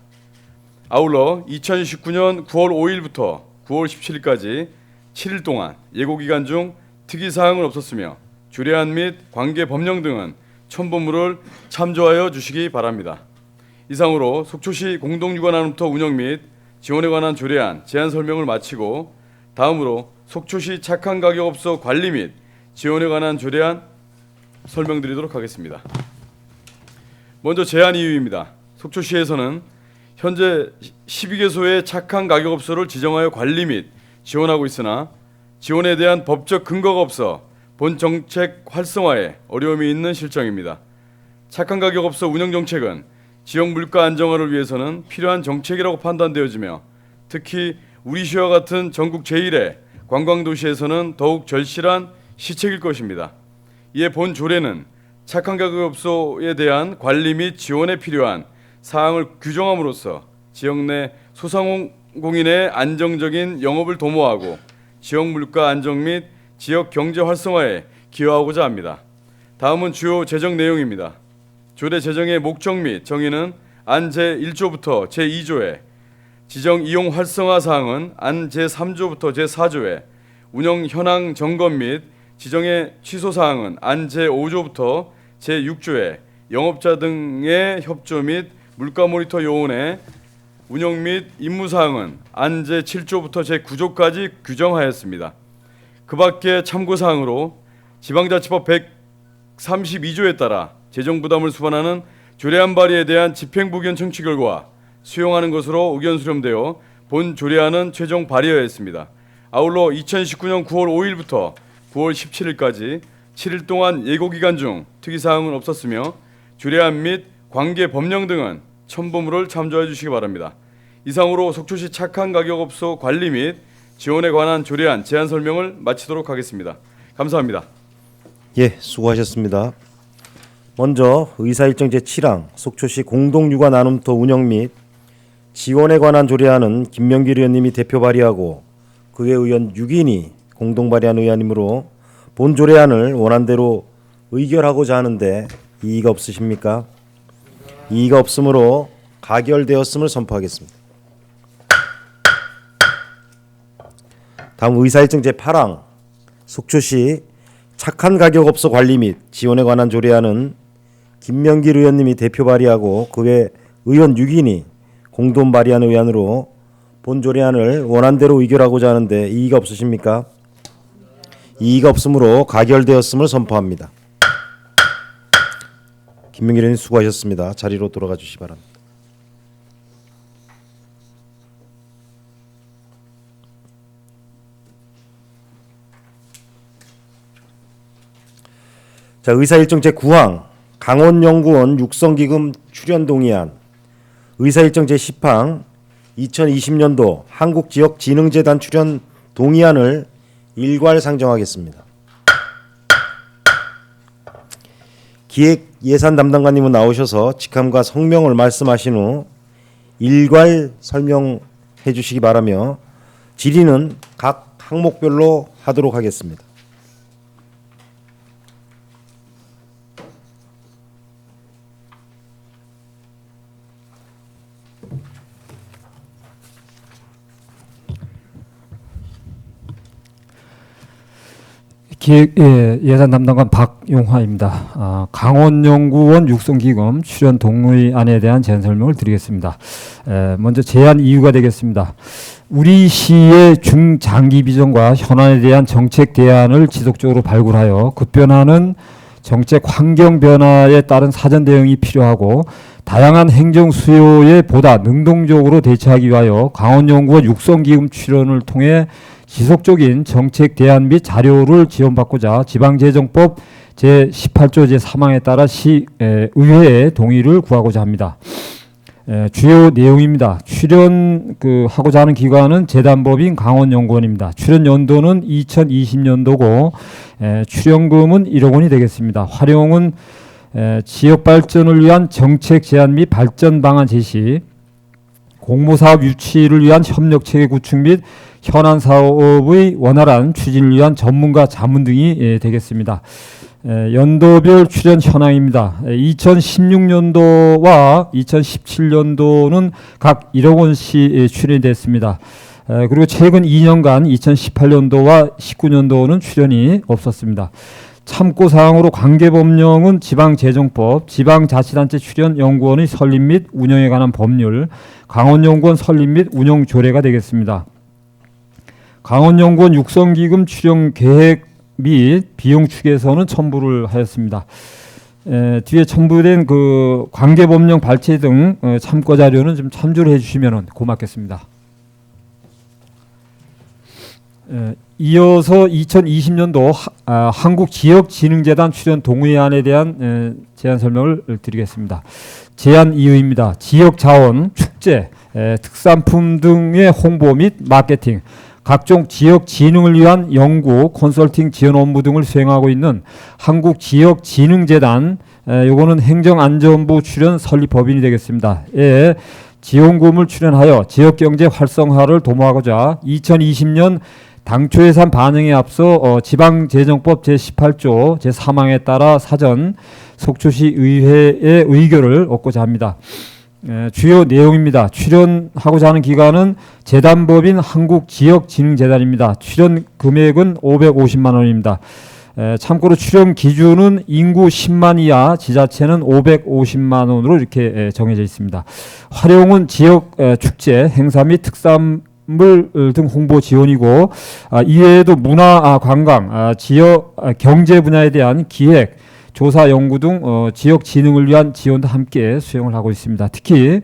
[SPEAKER 7] 아울러 2019년 9월 5일부터 9월 17일까지 7일 동안 예고기간 중 특이사항은 없었으며 조례안 및 관계 법령 등은 첨부물을 참조하여 주시기 바랍니다. 이상으로 속초시 공동육아 나눔터 운영 및 지원에 관한 조례안 제안 설명을 마치고 다음으로 속초시 착한 가격업소 관리 및 지원에 관한 조례안 설명드리도록 하겠습니다. 먼저 제안 이유입니다. 속초시에서는 현재 12개소의 착한 가격업소를 지정하여 관리 및 지원하고 있으나 지원에 대한 법적 근거가 없어 본 정책 활성화에 어려움이 있는 실정입니다. 착한 가격업소 운영 정책은 지역 물가 안정화를 위해서는 필요한 정책이라고 판단되어지며 특히 우리시와 같은 전국 제1의 관광도시에서는 더욱 절실한 시책일 것입니다. 이에 본 조례는 착한 가격업소에 대한 관리 및 지원에 필요한 사항을 규정함으로써 지역 내 소상공인의 안정적인 영업을 도모하고 지역 물가 안정 및 지역 경제 활성화에 기여하고자 합니다. 다음은 주요 제정 내용입니다. 조례 제정의 목적 및 정의는 안 제1조부터 제2조에 지정 이용 활성화 사항은 안 제3조부터 제4조에 운영 현황 점검 및 지정의 취소 사항은 안 제5조부터 제6조에 영업자 등의 협조 및 물가 모니터 요원의 운영 및 임무 사항은 안 제7조부터 제9조까지 규정하였습니다. 그 밖에 참고 사항으로 지방자치법 132조에 따라 재정 부담을 수반하는 조례안 발의에 대한 집행부 의견 청취 결과 수용하는 것으로 의견 수렴되어 본 조례안은 최종 발의하였습니다. 아울러 2019년 9월 5일부터 9월 17일까지 7일 동안 예고기간 중 특이사항은 없었으며 조례안 및 관계 법령 등은 첨부물을 참조해 주시기 바랍니다. 이상으로 속초시 착한 가격업소 관리 및 지원에 관한 조례안 제안 설명을 마치도록 하겠습니다. 감사합니다.
[SPEAKER 2] 예, 수고하셨습니다. 먼저 의사일정 제7항 속초시 공동육아 나눔터 운영 및 지원에 관한 조례안은 김명길 의원님이 대표 발의하고 그의 의원 6인이 공동 발의한 의안이므로 본 조례안을 원안대로 의결하고자 하는데 이의가 없으십니까? 이의가 없으므로 가결되었음을 선포하겠습니다. 다음 의사일정 제8항 속초시 착한 가격업소 관리 및 지원에 관한 조례안은 김명길 의원님이 대표 발의하고 그외 의원 6인이 공동 발의한 의안으로 본 조례안을 원안대로 의결하고자 하는데 이의가 없으십니까? 이의가 없으므로 가결되었음을 선포합니다. 김명길 의원님 수고하셨습니다. 자리로 돌아가 주시기 바랍니다. 자, 의사일정 제9항 강원연구원 육성기금 출연 동의안, 의사일정 제10항 2020년도 한국지역진흥재단 출연 동의안을 일괄 상정하겠습니다. 기획예산 담당관님은 나오셔서 직함과 성명을 말씀하신 후 일괄 설명해 주시기 바라며 질의는 각 항목별로 하도록 하겠습니다.
[SPEAKER 8] 예산 담당관 박용화입니다. 강원연구원 육성기금 출연 동의안에 대한 제안 설명을 드리겠습니다. 먼저 제안 이유가 되겠습니다. 우리 시의 중장기 비전과 현안에 대한 정책 대안을 지속적으로 발굴하여 급변하는 정책 환경 변화에 따른 사전 대응이 필요하고 다양한 행정 수요에 보다 능동적으로 대처하기 위하여 강원연구원 육성기금 출연을 통해 지속적인 정책 대안 및 자료를 지원받고자 지방재정법 제18조 제3항에 따라 의회의 동의를 구하고자 합니다. 주요 내용입니다. 하고자 하는 기관은 재단법인 강원연구원입니다. 출연 연도는 2020년도고 출연금은 1억 원이 되겠습니다. 활용은 지역 발전을 위한 정책 제안 및 발전 방안 제시, 공모사업 유치를 위한 협력체계 구축 및 현안 사업의 원활한 추진을 위한 전문가 자문 등이 되겠습니다. 연도별 출연 현황입니다. 2016년도와 2017년도는 각 1억 원씩 출연이 됐습니다. 그리고 최근 2년간 2018년도와 19년도는 출연이 없었습니다. 참고사항으로 관계법령은 지방재정법, 지방자치단체 출연연구원의 설립 및 운영에 관한 법률, 강원연구원 설립 및 운영 조례가 되겠습니다. 강원연구원 육성기금 출연 계획 및 비용 축에서는 첨부를 하였습니다. 뒤에 첨부된 그 관계법령 발췌 등 참고 자료는 좀 참조를 해주시면 고맙겠습니다. 이어서 2020년도 한국지역진흥재단 출연 동의안에 대한 제안 설명을 드리겠습니다. 제안 이유입니다. 지역자원, 축제, 특산품 등의 홍보 및 마케팅, 각종 지역 진흥을 위한 연구, 컨설팅 지원 업무 등을 수행하고 있는 한국지역진흥재단, 요거는 행정안전부 출연 설립 법인이 되겠습니다. 지원금을 출연하여 지역경제 활성화를 도모하고자 2020년 당초 예산 반영에 앞서 지방재정법 제18조 제3항에 따라 사전 속초시 의회의 의결을 얻고자 합니다. 주요 내용입니다. 출연하고자 하는 기관은 재단법인 한국지역진흥재단입니다. 출연 금액은 550만 원입니다. 참고로 출연 기준은 인구 10만 이하 지자체는 550만 원으로 이렇게 정해져 있습니다. 활용은 지역 축제, 행사 및 특산물 등 홍보 지원이고, 이외에도 문화, 관광, 지역 경제 분야에 대한 기획, 조사, 연구 등 지역 진흥을 위한 지원도 함께 수행을 하고 있습니다. 특히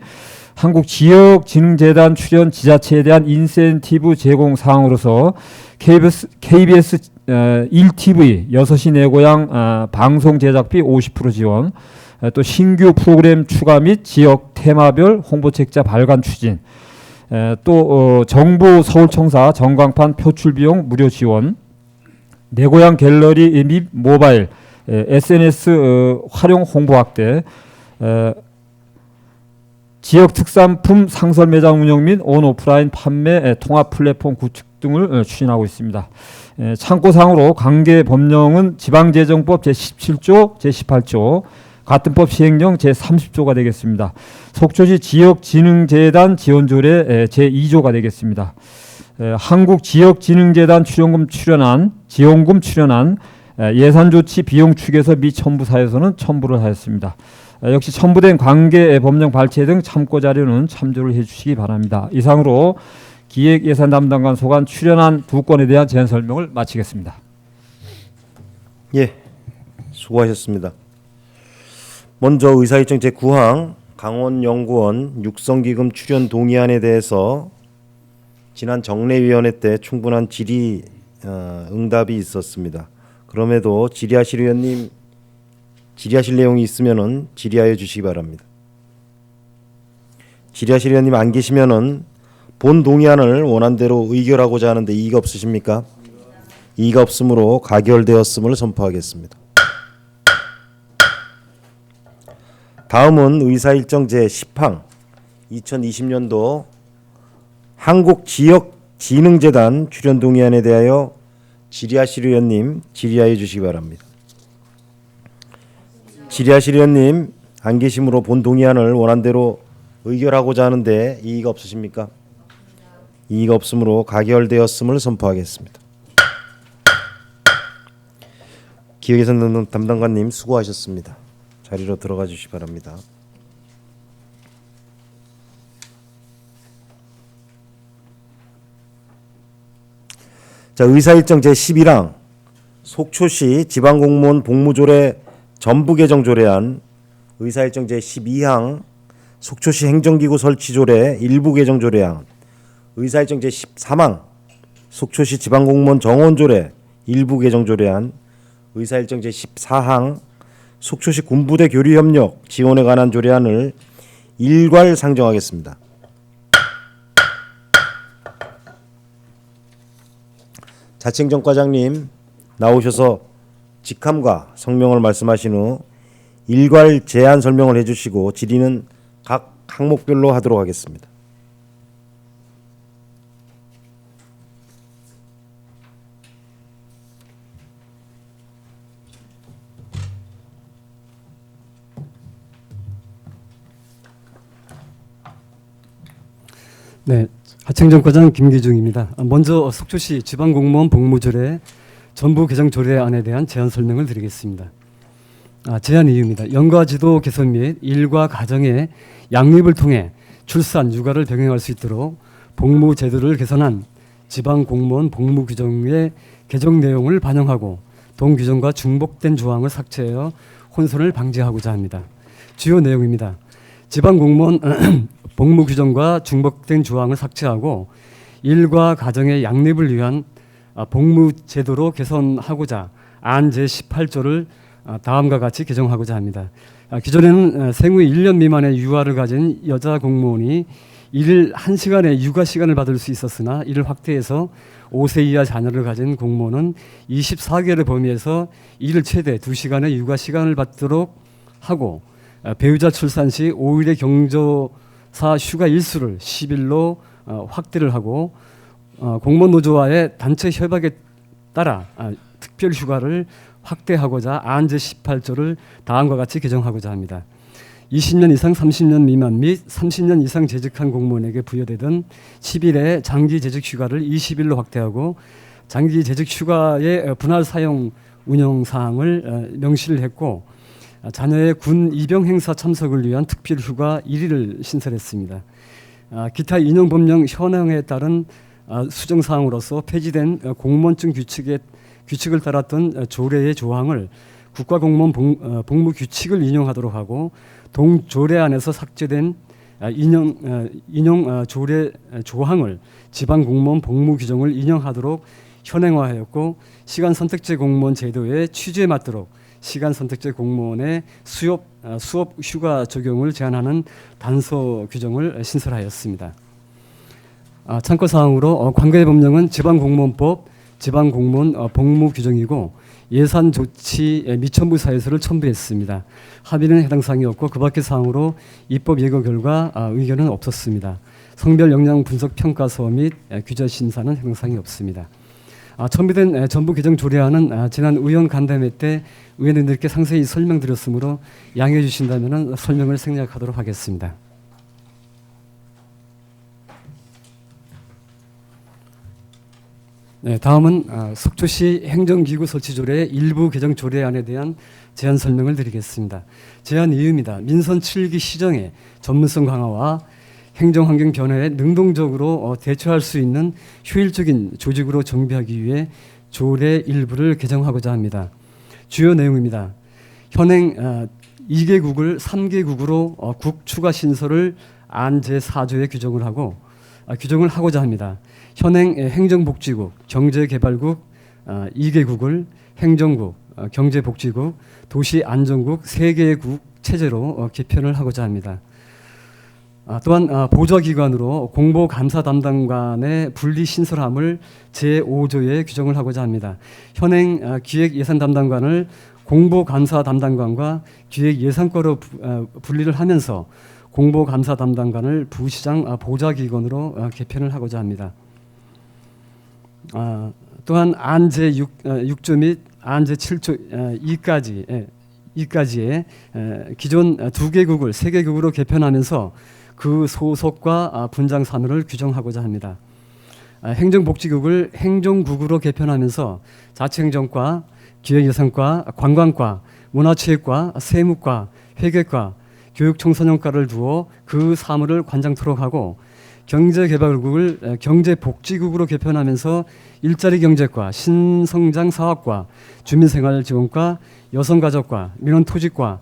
[SPEAKER 8] 한국지역진흥재단 출연 지자체에 대한 인센티브 제공 사항으로서 KBS 1TV 6시 내 고향 방송 제작비 50% 지원, 또 신규 프로그램 추가 및 지역 테마별 홍보책자 발간 추진, 또 정부 서울청사 전광판 표출 비용 무료 지원, 내 고향 갤러리 및 모바일 SNS 활용 홍보 확대, 지역 특산품 상설 매장 운영 및 온오프라인 판매 통합 플랫폼 구축 등을 추진하고 있습니다. 참고사항으로 관계 법령은 지방재정법 제17조, 제18조, 같은 법 시행령 제30조가 되겠습니다. 속초시 지역진흥재단 지원조례 제2조가 되겠습니다. 한국지역진흥재단 출연금 출연안, 지원금 출연안, 예산조치 비용 축에서 미 첨부 사유서는 첨부를 하였습니다. 역시 첨부된 관계 법령 발췌 등 참고 자료는 참조를 해주시기 바랍니다. 이상으로 기획예산 담당관 소관 출연안 2건에 대한 제안 설명을 마치겠습니다.
[SPEAKER 2] 예, 수고하셨습니다. 먼저 의사일정 제9항 강원연구원 육성기금 출연 동의안에 대해서 지난 정례위원회 때 충분한 질의 응답이 있었습니다. 그럼에도 질의하실 의원님 질의하실 내용이 있으면은 질의하여 주시기 바랍니다. 질의하실 의원님 안 계시면은 본 동의안을 원안대로 의결하고자 하는데 이의가 없으십니까? 이의가 없으므로 가결되었음을 선포하겠습니다. 다음은 의사일정 제10항 2020년도 한국지역진흥재단 출연 동의안에 대하여 질의하실 의원님 질의하여 주시기 바랍니다. 질의하실 의원님 안 계시므로 본 동의안을 원안대로 의결하고자 하는데 이의가 없으십니까? 이의가 없으므로 가결되었음을 선포하겠습니다. 기획예산 담당관님 수고하셨습니다. 자리로 들어가 주시기 바랍니다. 자, 의사일정 제11항 속초시 지방공무원 복무조례 전부 개정 조례안, 의사일정 제12항 속초시 행정기구 설치 조례 일부 개정 조례안, 의사일정 제13항 속초시 지방공무원 정원조례 일부 개정 조례안 의사일정 제14항 속초시 군부대 교류협력 지원에 관한 조례안을 일괄 상정하겠습니다. 자치행정과장님 나오셔서 직함과 성명을 말씀하신 후 일괄 제안 설명을 해주시고 질의는 각 항목별로 하도록 하겠습니다.
[SPEAKER 9] 네, 하청정과장 김기중입니다. 먼저 속초시 지방공무원 복무조례 전부 개정 조례안에 대한 제안 설명을 드리겠습니다. 제안 이유입니다. 영가지도 개선 및 일과 가정의 양립을 통해 출산, 육아를 병행할 수 있도록 복무 제도를 개선한 지방공무원 복무규정의 개정 내용을 반영하고 동규정과 중복된 조항을 삭제하여 혼선을 방지하고자 합니다. 주요 내용입니다. 지방공무원 복무규정과 중복된 조항을 삭제하고 일과 가정의 양립을 위한 복무제도로 개선하고자 안 제18조를 다음과 같이 개정하고자 합니다. 기존에는 생후 1년 미만의 유아를 가진 여자 공무원이 일 1시간의 육아 시간을 받을 수 있었으나 이를 확대해서 5세 이하 자녀를 가진 공무원은 24개월의 범위에서 일 최대 2시간의 육아 시간을 받도록 하고 배우자 출산 시 5일의 경조사 휴가 일수를 10일로 확대를 하고 공무원 노조와의 단체 협약에 따라 특별 휴가를 확대하고자 안 제18조를 다음과 같이 개정하고자 합니다. 20년 이상 30년 미만 및 30년 이상 재직한 공무원에게 부여되던 10일의 장기 재직 휴가를 20일로 확대하고 장기 재직 휴가의 분할 사용 운영 사항을 명시를 했고 자녀의 군 입영 행사 참석을 위한 특별 휴가 1일을 신설했습니다. 기타 인용 법령 현행에 따른 수정 사항으로서 폐지된 공무원증 규칙을 따랐던 조례의 조항을 국가공무원 복무 규칙을 인용하도록 하고 동조례안에서 삭제된 인용 조례 조항을 지방공무원 복무 규정을 인용하도록 현행화하였고 시간 선택제 공무원 제도의 취지에 맞도록 시간 선택제 공무원의 수업 휴가 적용을 제한하는 단서 규정을 신설하였습니다. 참고 사항으로 관계 법령은 지방공무원법, 지방공무원 복무 규정이고 예산 조치 미천부 사유서를 첨부했습니다. 합의는 해당 사항이 없고 그 밖의 사항으로 입법 예고 결과 의견은 없었습니다. 성별 역량 분석 평가서 및 규제 심사는 해당 사항이 없습니다. 첨부된 전부 개정 조례안은 지난 의원 간담회 때 의원님들께 상세히 설명드렸으므로 양해해 주신다면 설명을 생략하도록 하겠습니다. 네, 다음은 속초시 행정기구 설치조례 일부 개정 조례안에 대한 제안 설명을 드리겠습니다. 제안 이유입니다. 민선 7기 시정의 전문성 강화와 행정환경 변화에 능동적으로 대처할 수 있는 효율적인 조직으로 정비하기 위해 조례 일부를 개정하고자 합니다. 주요 내용입니다. 현행 2개국을 3개국으로 국 추가 신설을 안 제4조에 규정을 하고자 합니다. 현행 행정복지국, 경제개발국 2개국을 행정국, 경제복지국, 도시안전국 3개의 국 체제로 개편을 하고자 합니다. 또한 보좌기관으로 공보감사 담당관의 분리 신설함을 제5조에 규정을 하고자 합니다. 현행 기획예산 담당관을 공보감사 담당관과 기획예산과로 분리를 하면서 공보감사 담당관을 부시장 보좌기관으로 개편을 하고자 합니다. 또한 안 제6조 및 안 제7조 2까지의 기존 2개국을 3개국으로 개편하면서 그 소속과 분장 사무를 규정하고자 합니다. 행정복지국을 행정국으로 개편하면서 자치행정과, 기획예산과, 관광과, 문화체육과, 세무과, 회계과, 교육청소년과를 두어 그 사무를 관장토록 하고 경제개발국을 경제복지국으로 개편하면서 일자리 경제과, 신성장 사업과, 주민생활지원과, 여성가족과, 민원토지과,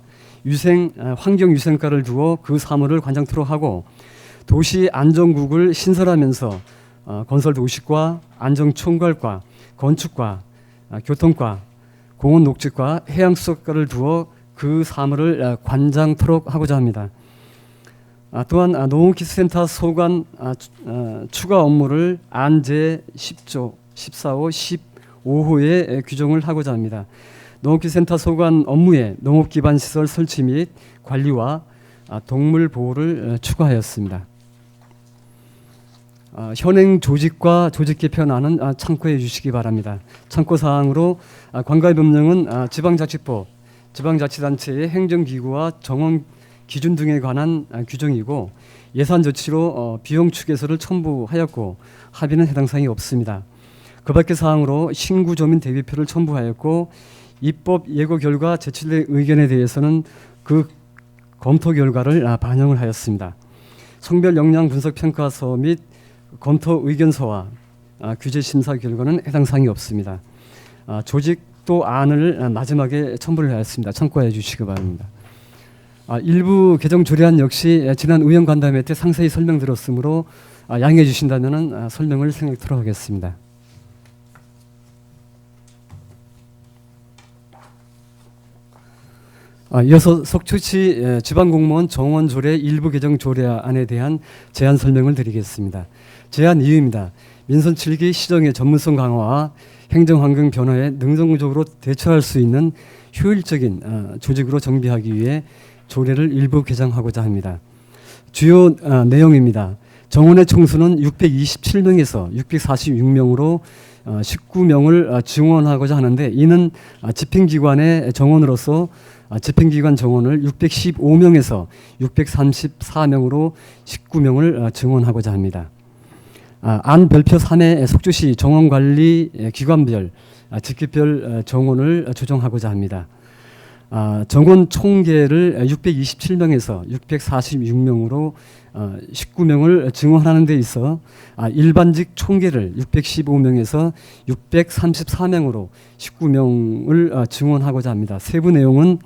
[SPEAKER 9] 환경위생과를 두어 그 사무를 관장토록 하고 도시안전국을 신설하면서 건설도시과, 안정총괄과, 건축과, 교통과, 공원녹지과, 해양수석과를 두어 그 사무를 관장토록 하고자 합니다. 또한 농업기술센터 소관 추가 업무를 안제 10조, 14호, 15호에 규정을 하고자 합니다. 농업기술센터 소관 업무에 농업기반시설 설치 및 관리와 동물 보호를 추가하였습니다. 현행 조직과 조직 개편안은 참고해 주시기 바랍니다. 참고 사항으로 관가법령은 지방자치법, 지방자치단체의 행정기구와 정원 기준 등에 관한 규정이고 예산 조치로 비용 축에서를 첨부하였고 합의는 해당 사항이 없습니다. 그 밖의 사항으로 신구조민 대비표를 첨부하였고 입법 예고 결과 제출된 의견에 대해서는 그 검토 결과를 반영을 하였습니다. 성별 역량 분석 평가서 및 검토 의견서와 규제 심사 결과는 해당 사항이 없습니다. 조직도 안을 마지막에 첨부를 하였습니다. 참고해 주시기 바랍니다. 일부 개정 조례안 역시 지난 의원 간담회 때 상세히 설명드렸으므로 양해해 주신다면 설명을 생략토록 하겠습니다. 이어서 속초시 지방공무원 정원 조례 일부 개정 조례안에 대한 제안 설명을 드리겠습니다. 제안 이유입니다. 민선 7기 시정의 전문성 강화와 행정환경 변화에 능동적으로 대처할 수 있는 효율적인 조직으로 정비하기 위해 조례를 일부 개정하고자 합니다. 주요 내용입니다. 정원의 총수는 627명에서 646명으로 19명을 증원하고자 하는데 이는 집행기관의 정원으로서 집행기관 정원을 615명에서 634명으로 19명을 증원하고자 합니다. 안 별표 3의 속주시 정원관리 기관별 직급별 정원을 조정하고자 합니다. 정원 총계를 627명에서 646명으로 19명을 증원하는 데 있어 일반직 총계를 615명에서 634명으로 19명을 증원하고자 합니다. 세부 내용은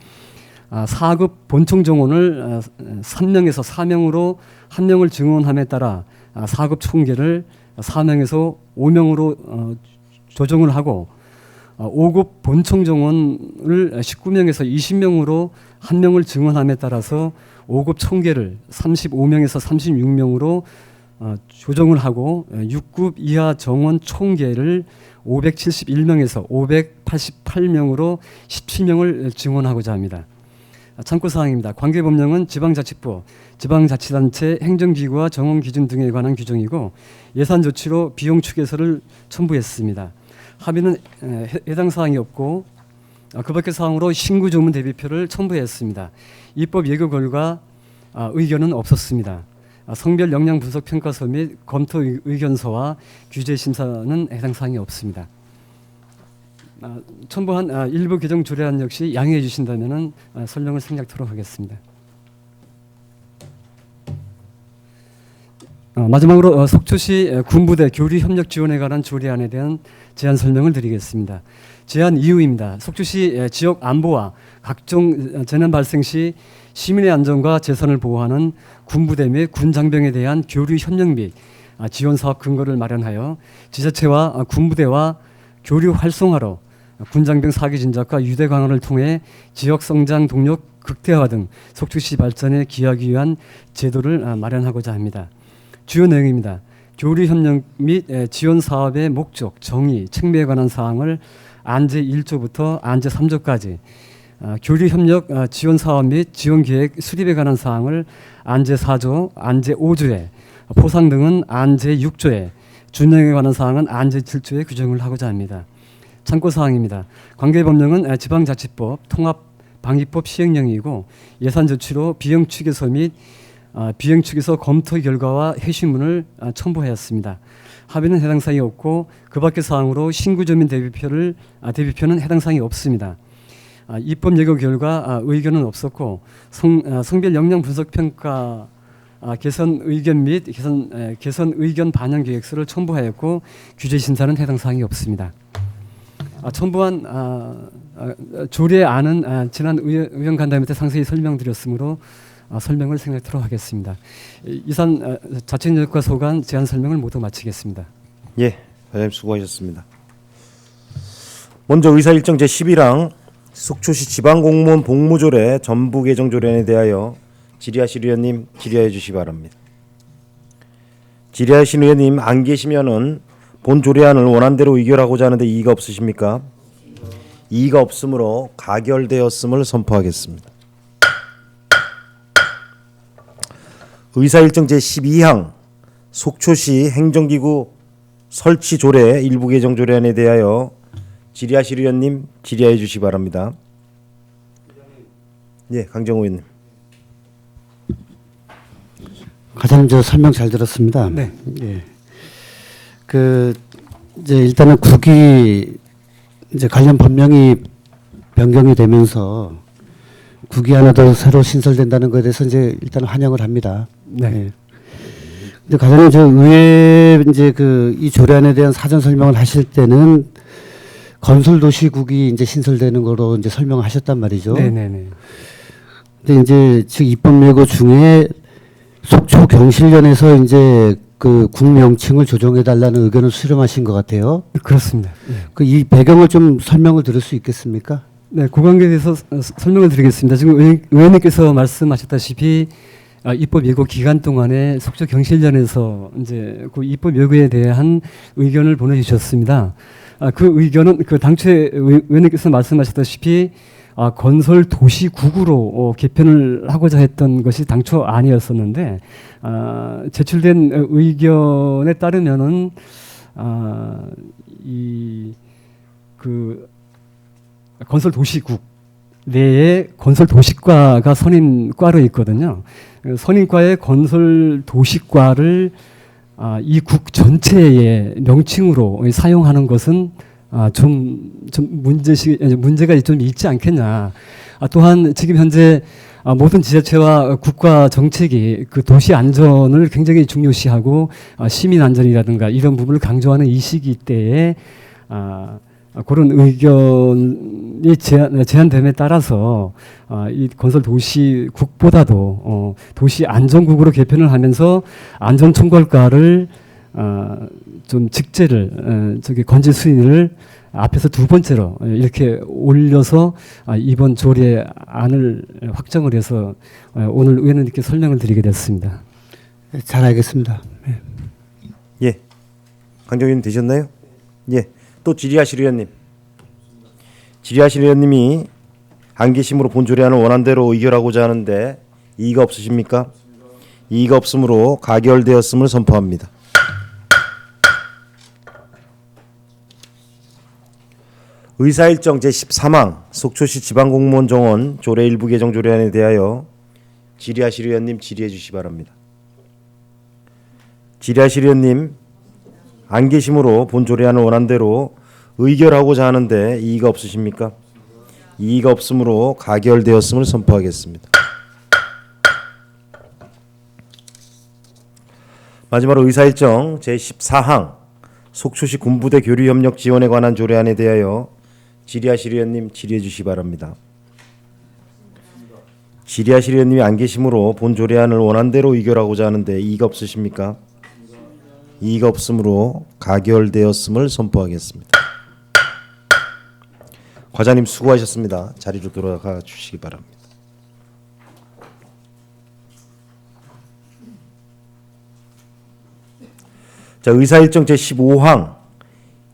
[SPEAKER 9] 4급 본총 정원을 3명에서 4명으로 1명을 증원함에 따라 4급 총계를 4명에서 5명으로 조정을 하고 5급 본총 정원을 19명에서 20명으로 1명을 증원함에 따라서 5급 총계를 35명에서 36명으로 조정을 하고 6급 이하 정원 총계를 571명에서 588명으로 17명을 증원하고자 합니다. 참고사항입니다. 관계법령은 지방자치법, 지방자치단체 행정기구와 정원기준 등에 관한 규정이고 예산 조치로 비용 축에서를 첨부했습니다. 합의는 해당 사항이 없고 그 밖의 사항으로 신구조문 대비표를 첨부했습니다. 입법 예고 결과 의견은 없었습니다. 성별 역량 분석 평가서 및 검토 의견서와 규제 심사는 해당 사항이 없습니다. 첨부한 일부 개정 조례안 역시 양해해 주신다면 설명을 생략토록 하겠습니다. 마지막으로 속초시 군부대 교류 협력 지원에 관한 조례안에 대한 제안 설명을 드리겠습니다. 제안 이유입니다. 속초시 지역 안보와 각종 재난 발생 시 시민의 안전과 재산을 보호하는 군부대 및 군장병에 대한 교류 협력 및 지원 사업 근거를 마련하여 지자체와 군부대와 교류 활성화로 군장병 사기 진작과 유대 강화를 통해 지역 성장 동력 극대화 등 속초시 발전에 기여하기 위한 제도를 마련하고자 합니다. 주요 내용입니다. 교류 협력 및 지원 사업의 목적, 정의, 책무에 관한 사항을 안제 1조부터 안제 3조까지, 교류 협력 지원 사업 및 지원 계획 수립에 관한 사항을 안제 4조, 안제 5조에, 포상 등은 안제 6조에, 준영에 관한 사항은 안제 7조에 규정을 하고자 합니다. 참고 사항입니다. 관계법령은 지방자치법, 통합방위법 시행령이고 예산 조치로 비용 축에서 및 비행 측에서 검토 결과와 회신문을 첨부하였습니다. 합의는 해당 사항이 없고 그 밖의 사항으로 신구조민 대비표는 해당 사항이 없습니다. 입법 예고 결과 의견은 없었고 성별 역량 분석 평가 개선 의견 및 개선 의견 반영 계획서를 첨부하였고 규제 심사는 해당 사항이 없습니다. 첨부한 조례안은 지난 의원 간담회 때 상세히 설명드렸으므로 설명을 생략토록 하겠습니다. 이상 자치능력과 소관 제안 설명을 모두 마치겠습니다.
[SPEAKER 2] 예, 과장님 수고하셨습니다. 먼저 의사일정 제11항 속초시 지방공무원 복무조례 전부 개정 조례안에 대하여 질의하실 의원님 질의해 주시기 바랍니다. 질의하신 의원님 안 계시면은 본 조례안을 원안대로 의결하고자 하는데 이의가 없으십니까? 이의가 없으므로 가결되었음을 선포하겠습니다. 의사일정 제12항 속초시 행정기구 설치 조례 일부 개정 조례안에 대하여 질의하실 의원님 질의해 주시기 바랍니다. 예, 강정호 의원님.
[SPEAKER 6] 과장님 저 설명 잘 들었습니다.
[SPEAKER 9] 네.
[SPEAKER 6] 예. 그 이제 일단은 국이 이제 관련 법령이 변경이 되면서 국이 하나 더 새로 신설된다는 것에 대해서 이제 일단 환영을 합니다.
[SPEAKER 9] 네.
[SPEAKER 6] 예. 근데 과장님 저 의회 이제 그 이 조례안에 대한 사전 설명을 하실 때는 건설도시국이 이제 신설되는 거로 이제 설명하셨단 말이죠.
[SPEAKER 9] 네네네.
[SPEAKER 6] 근데 이제 지금 입법 예고 중에 속초 경실련에서 이제 그 국명칭을 조정해 달라는 의견을 수렴하신 것 같아요.
[SPEAKER 9] 그렇습니다.
[SPEAKER 6] 그 이 배경을 좀 설명을 들을 수 있겠습니까?
[SPEAKER 9] 네, 그 관계에 대해서 설명을 드리겠습니다. 지금 의원님께서 말씀하셨다시피 입법 예고 기간 동안에 속초 경실련에서 이제 그 입법 예고에 대한 의견을 보내주셨습니다. 그 의견은 그 당초에 의원님께서 말씀하셨다시피 건설 도시국으로 개편을 하고자 했던 것이 당초 아니었었는데 제출된 의견에 따르면은 이 그 건설 도시국 내에 건설 도시과가 선임과로 있거든요. 선임과의 건설 도시과를 이 국 전체의 명칭으로 사용하는 것은 좀 문제가 좀 있지 않겠냐. 또한 지금 현재 모든 지자체와 국가 정책이 그 도시 안전을 굉장히 중요시하고 시민 안전이라든가 이런 부분을 강조하는 이 시기 때에 그런 의견이 제한됨에 따라서 이 건설 도시국보다도 도시 안전국으로 개편을 하면서 안전총괄과를 좀 직제를 건재 수위를 앞에서 두 번째로 이렇게 올려서 이번 조례안을 확정을 해서 오늘 의원님께 설명을 드리게 됐습니다.
[SPEAKER 6] 잘 알겠습니다.
[SPEAKER 2] 예, 강정 의원님 되셨나요? 예, 또 질의하실 의원님. 질의하실 의원님이 안 계심으로 본 조례안을 원안대로 의결하고자 하는데 이의가 없으십니까? 이의가 없으므로 가결되었음을 선포합니다. 의사일정 제13항 속초시 지방공무원 정원 조례 일부 개정 조례안에 대하여 질의하실 의원님 질의해 주시기 바랍니다. 질의하실 의원님 안 계심으로 본 조례안을 원안대로 의결하고자 하는데 이의가 없으십니까? 이의가 없으므로 가결되었음을 선포하겠습니다. 마지막으로 의사일정 제14항 속초시 군부대 교류협력 지원에 관한 조례안에 대하여 질의하실 의원님 질의해 주시기 바랍니다. 질의하실 의원님이 안 계심으로 본 조례안을 원안대로 의결하고자 하는데 이의가 없으십니까? 이의가 없으므로 가결되었음을 선포하겠습니다. 과장님 수고하셨습니다. 자리로 돌아가 주시기 바랍니다. 자, 의사일정 제15항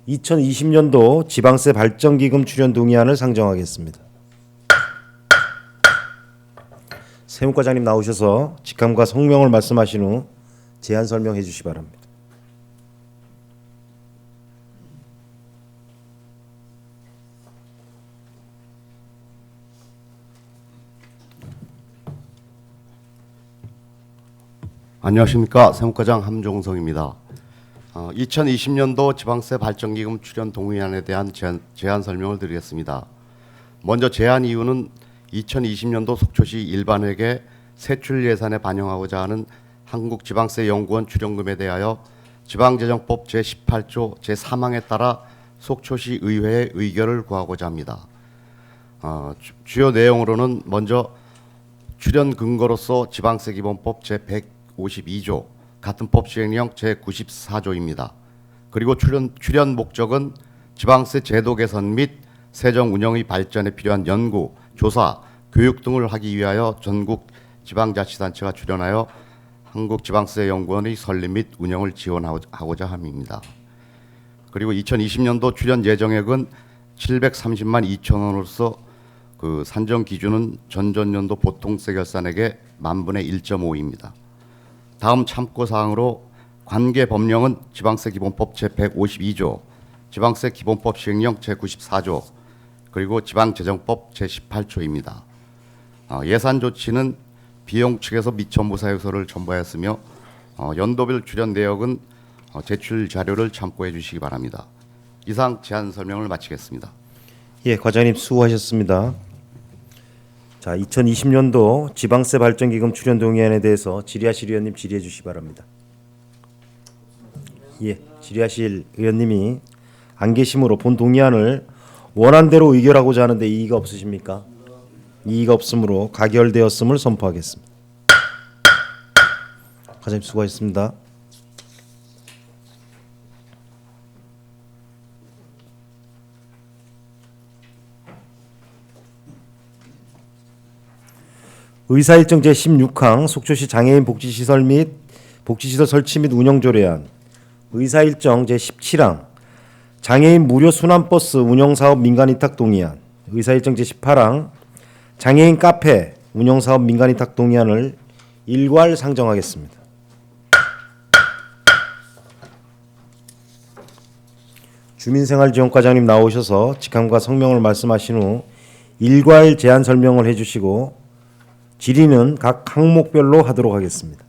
[SPEAKER 2] 2020년도 지방세 발전기금 출연 동의안을 상정하겠습니다. 세무과장님 나오셔서 직함과 성명을 말씀하신 후 제안 설명해 주시기 바랍니다.
[SPEAKER 10] 안녕하십니까. 세무과장 함종성입니다. 2020년도 지방세 발전기금 출연 동의안에 대한 제안 설명을 드리겠습니다. 먼저 제안 이유는 2020년도 속초시 일반회계 세출 예산에 반영하고자 하는 한국지방세연구원 출연금에 대하여 지방재정법 제18조 제3항에 따라 속초시 의회의 의결을 구하고자 합니다. 주요 내용으로는 먼저 출연 근거로서 지방세기본법 제152조, 같은 법 시행령 제94조입니다. 그리고 출연 목적은 지방세 제도 개선 및 세정 운영의 발전에 필요한 연구, 조사, 교육 등을 하기 위하여 전국 지방자치단체가 출연하여 한국지방세연구원의 설립 및 운영을 지원하고자 함입니다. 그리고 2020년도 출연 예정액은 730만 2천 원으로서 그 산정 기준은 전전년도 보통세 결산액의 10,000분의 1.5입니다. 다음 참고 사항으로 관계 법령은 지방세 기본법 제152조, 지방세 기본법 시행령 제94조, 그리고 지방재정법 제18조입니다. 예산 조치는 비용 측에서 미천부 사유서를 첨부하였으며 연도별 출연 내역은 제출 자료를 참고해 주시기 바랍니다. 이상 제안 설명을 마치겠습니다.
[SPEAKER 2] 예, 과장님 수고하셨습니다. 자, 2020년도 지방세 발전기금 출연 동의안에 대해서 질의하실 의원님 질의해 주시기 바랍니다. 예, 질의하실 의원님이 안 계심으로 본 동의안을 원안대로 의결하고자 하는데 이의가 없으십니까? 이의가 없으므로 가결되었음을 선포하겠습니다. 과장님 수고하셨습니다. 의사일정 제16항 속초시 장애인 복지시설 및 복지시설 설치 및 운영 조례안, 의사일정 제17항 장애인 무료 순환버스 운영사업 민간위탁 동의안, 의사일정 제18항 장애인 카페 운영사업 민간위탁 동의안을 일괄 상정하겠습니다. 주민생활지원과장님 나오셔서 직함과 성명을 말씀하신 후 일괄 제안 설명을 해주시고 질의는 각 항목별로 하도록 하겠습니다.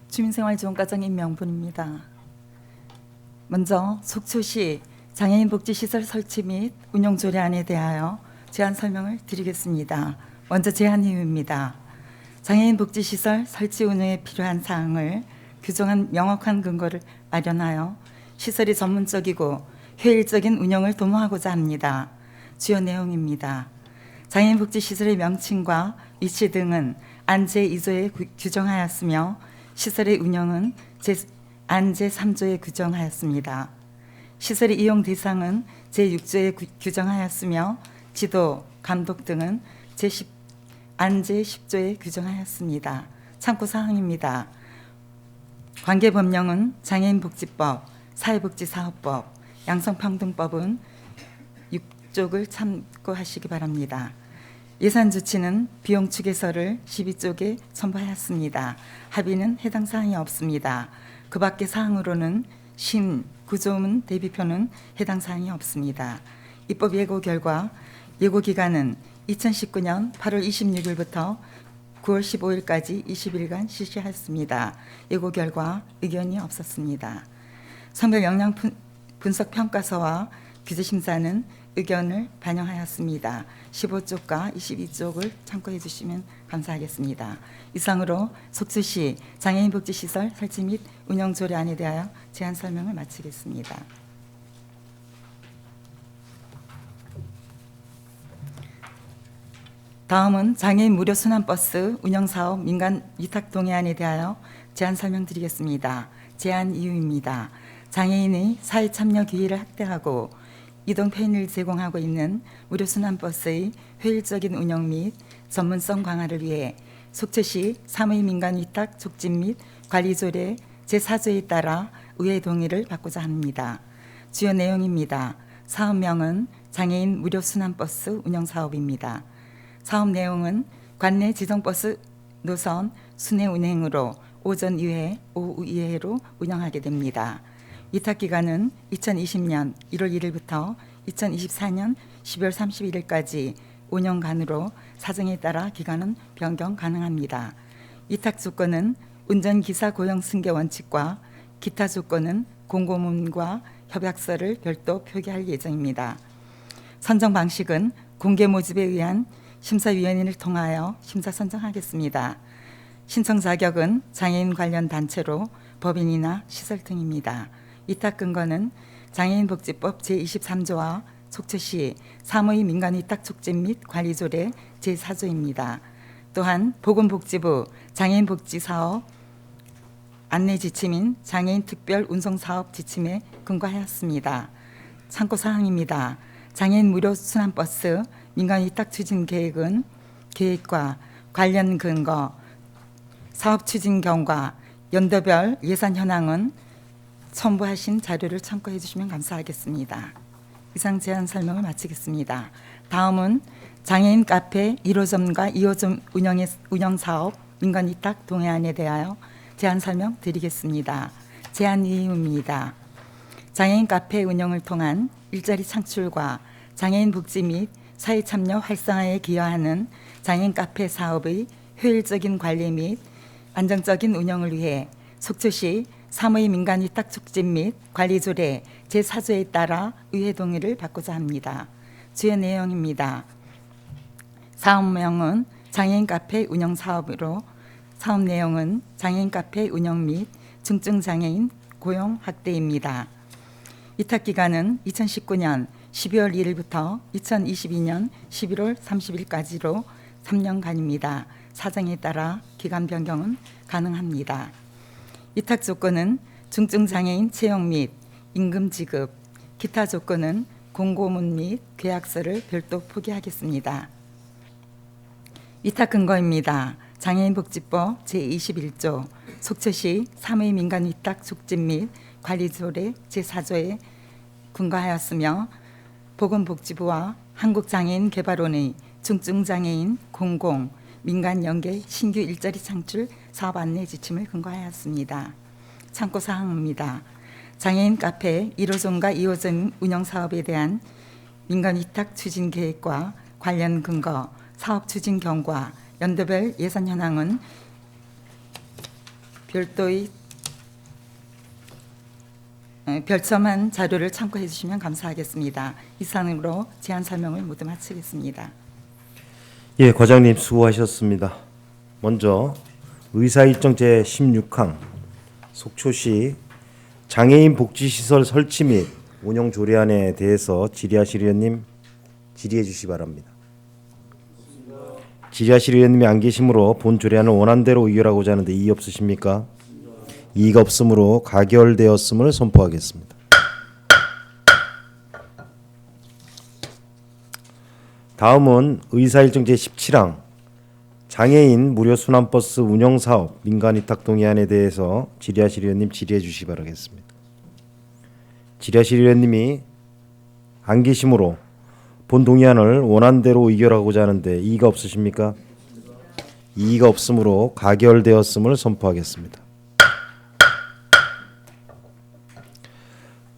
[SPEAKER 11] 주민생활지원과장 임명분입니다. 먼저 속초시 장애인 복지시설 설치 및 운영 조례안에 대하여 제안 설명을 드리겠습니다. 먼저 제안 이유입니다. 장애인 복지시설 설치 운영에 필요한 사항을 규정한 명확한 근거를 마련하여 시설이 전문적이고 효율적인 운영을 도모하고자 합니다. 주요 내용입니다. 장애인 복지시설의 명칭과 위치 등은 안제 2조에 규정하였으며 시설의 운영은 안제 3조에 규정하였습니다. 시설의 이용 대상은 제6조에 규정하였으며 지도, 감독 등은 안제 10조에 규정하였습니다. 참고사항입니다. 관계법령은 장애인복지법, 사회복지사업법, 양성평등법은 6쪽을 참고하시기 바랍니다. 예산 조치는 비용 추계서를 12쪽에 첨부하였습니다. 합의는 해당 사항이 없습니다. 그 밖의 사항으로는 구조문 대비표는 해당 사항이 없습니다. 입법 예고 결과 예고 기간은 2019년 8월 26일부터 9월 15일까지 20일간 실시하였습니다. 예고 결과 의견이 없었습니다. 성별 역량 분석 평가서와 규제 심사는 의견을 반영하였습니다. 15쪽과 22쪽을 참고해 주시면 감사하겠습니다. 이상으로 속초시 장애인 복지시설 설치 및 운영 조례안에 대하여 제안 설명을 마치겠습니다. 다음은 장애인 무료 순환버스 운영사업 민간 위탁 동의안에 대하여 제안 설명드리겠습니다. 제안 이유입니다. 장애인의 사회 참여 기회를 확대하고 이동 편의를 제공하고 있는 무료 순환버스의 효율적인 운영 및 전문성 강화를 위해 속초시 사무의 민간 위탁 촉진 및 관리 조례 제4조에 따라 의회 동의를 받고자 합니다. 주요 내용입니다. 사업명은 장애인 무료 순환버스 운영 사업입니다. 사업 내용은 관내 지정버스 노선 순회 운행으로 오전 2회, 오후 2회로 운영하게 됩니다. 위탁 기간은 2020년 1월 1일부터 2024년 12월 31일까지 5년간으로 사정에 따라 기간은 변경 가능합니다. 위탁 조건은 운전기사 고용 승계 원칙과 기타 조건은 공고문과 협약서를 별도 표기할 예정입니다. 선정 방식은 공개 모집에 의한 심사위원회를 통하여 심사 선정하겠습니다. 신청 자격은 장애인 관련 단체로 법인이나 시설 등입니다. 위탁 근거는 장애인복지법 제23조와 속초시 사무의 민간위탁 촉진 및 관리조례 제4조입니다. 또한 보건복지부 장애인복지사업 안내지침인 장애인 특별 운송사업 지침에 근거하였습니다. 참고사항입니다. 장애인 무료 순환버스 민간위탁 추진 계획과 관련 근거, 사업 추진 경과, 연도별 예산 현황은 첨부하신 자료를 참고해 주시면 감사하겠습니다. 이상 제안 설명을 마치겠습니다. 다음은 장애인 카페 1호점과 2호점 운영 사업 민간위탁 동해안에 대하여 제안 설명 드리겠습니다. 제안 이유입니다. 장애인 카페 운영을 통한 일자리 창출과 장애인 복지 및 사회 참여 활성화에 기여하는 장애인 카페 사업의 효율적인 관리 및 안정적인 운영을 위해 속초시 사무의 민간위탁 촉진 및 관리조례 제4조에 따라 의회 동의를 받고자 합니다. 주요 내용입니다. 사업명은 장애인 카페 운영 사업으로 사업 내용은 장애인 카페 운영 및 중증 장애인 고용 확대입니다. 위탁 기간은 2019년 12월 1일부터 2022년 11월 30일까지로 3년간입니다. 사정에 따라 기간 변경은 가능합니다. 위탁 조건은 중증 장애인 채용 및 임금 지급, 기타 조건은 공고문 및 계약서를 별도 포기하겠습니다. 위탁 근거입니다. 장애인복지법 제21조 속초시 사무의 민간위탁 촉진 및 관리조례 제4조에 근거하였으며 보건복지부와 한국장애인개발원의 중증장애인 공공 민간 연계 신규 일자리 창출 사업 안내 지침을 근거하였습니다. 참고사항입니다. 장애인 카페 1호점과 2호점 운영 사업에 대한 민간 위탁 추진 계획과 관련 근거, 사업 추진 경과, 연도별 예산 현황은 별도의 별첨한 자료를 참고해 주시면 감사하겠습니다. 이상으로 제안 설명을 모두 마치겠습니다.
[SPEAKER 2] 예, 과장님 수고하셨습니다. 먼저 의사일정 제16항 속초시 장애인 복지시설 설치 및 운영 조례안에 대해서 질의하실 의원님 질의해 주시기 바랍니다. 질의하실 의원님이 안 계시므로 본 조례안을 원안대로 의결하고자 하는데 이의 없으십니까? 이의가 없으므로 가결되었음을 선포하겠습니다. 다음은 의사일정 제17항 장애인 무료 순환버스 운영사업 민간위탁 동의안에 대해서 질의하실 의원님 질의해 주시기 바라겠습니다. 질의하실 의원님이 안 계시므로 본 동의안을 원안대로 의결하고자 하는데 이의가 없으십니까? 이의가 없으므로 가결되었음을 선포하겠습니다.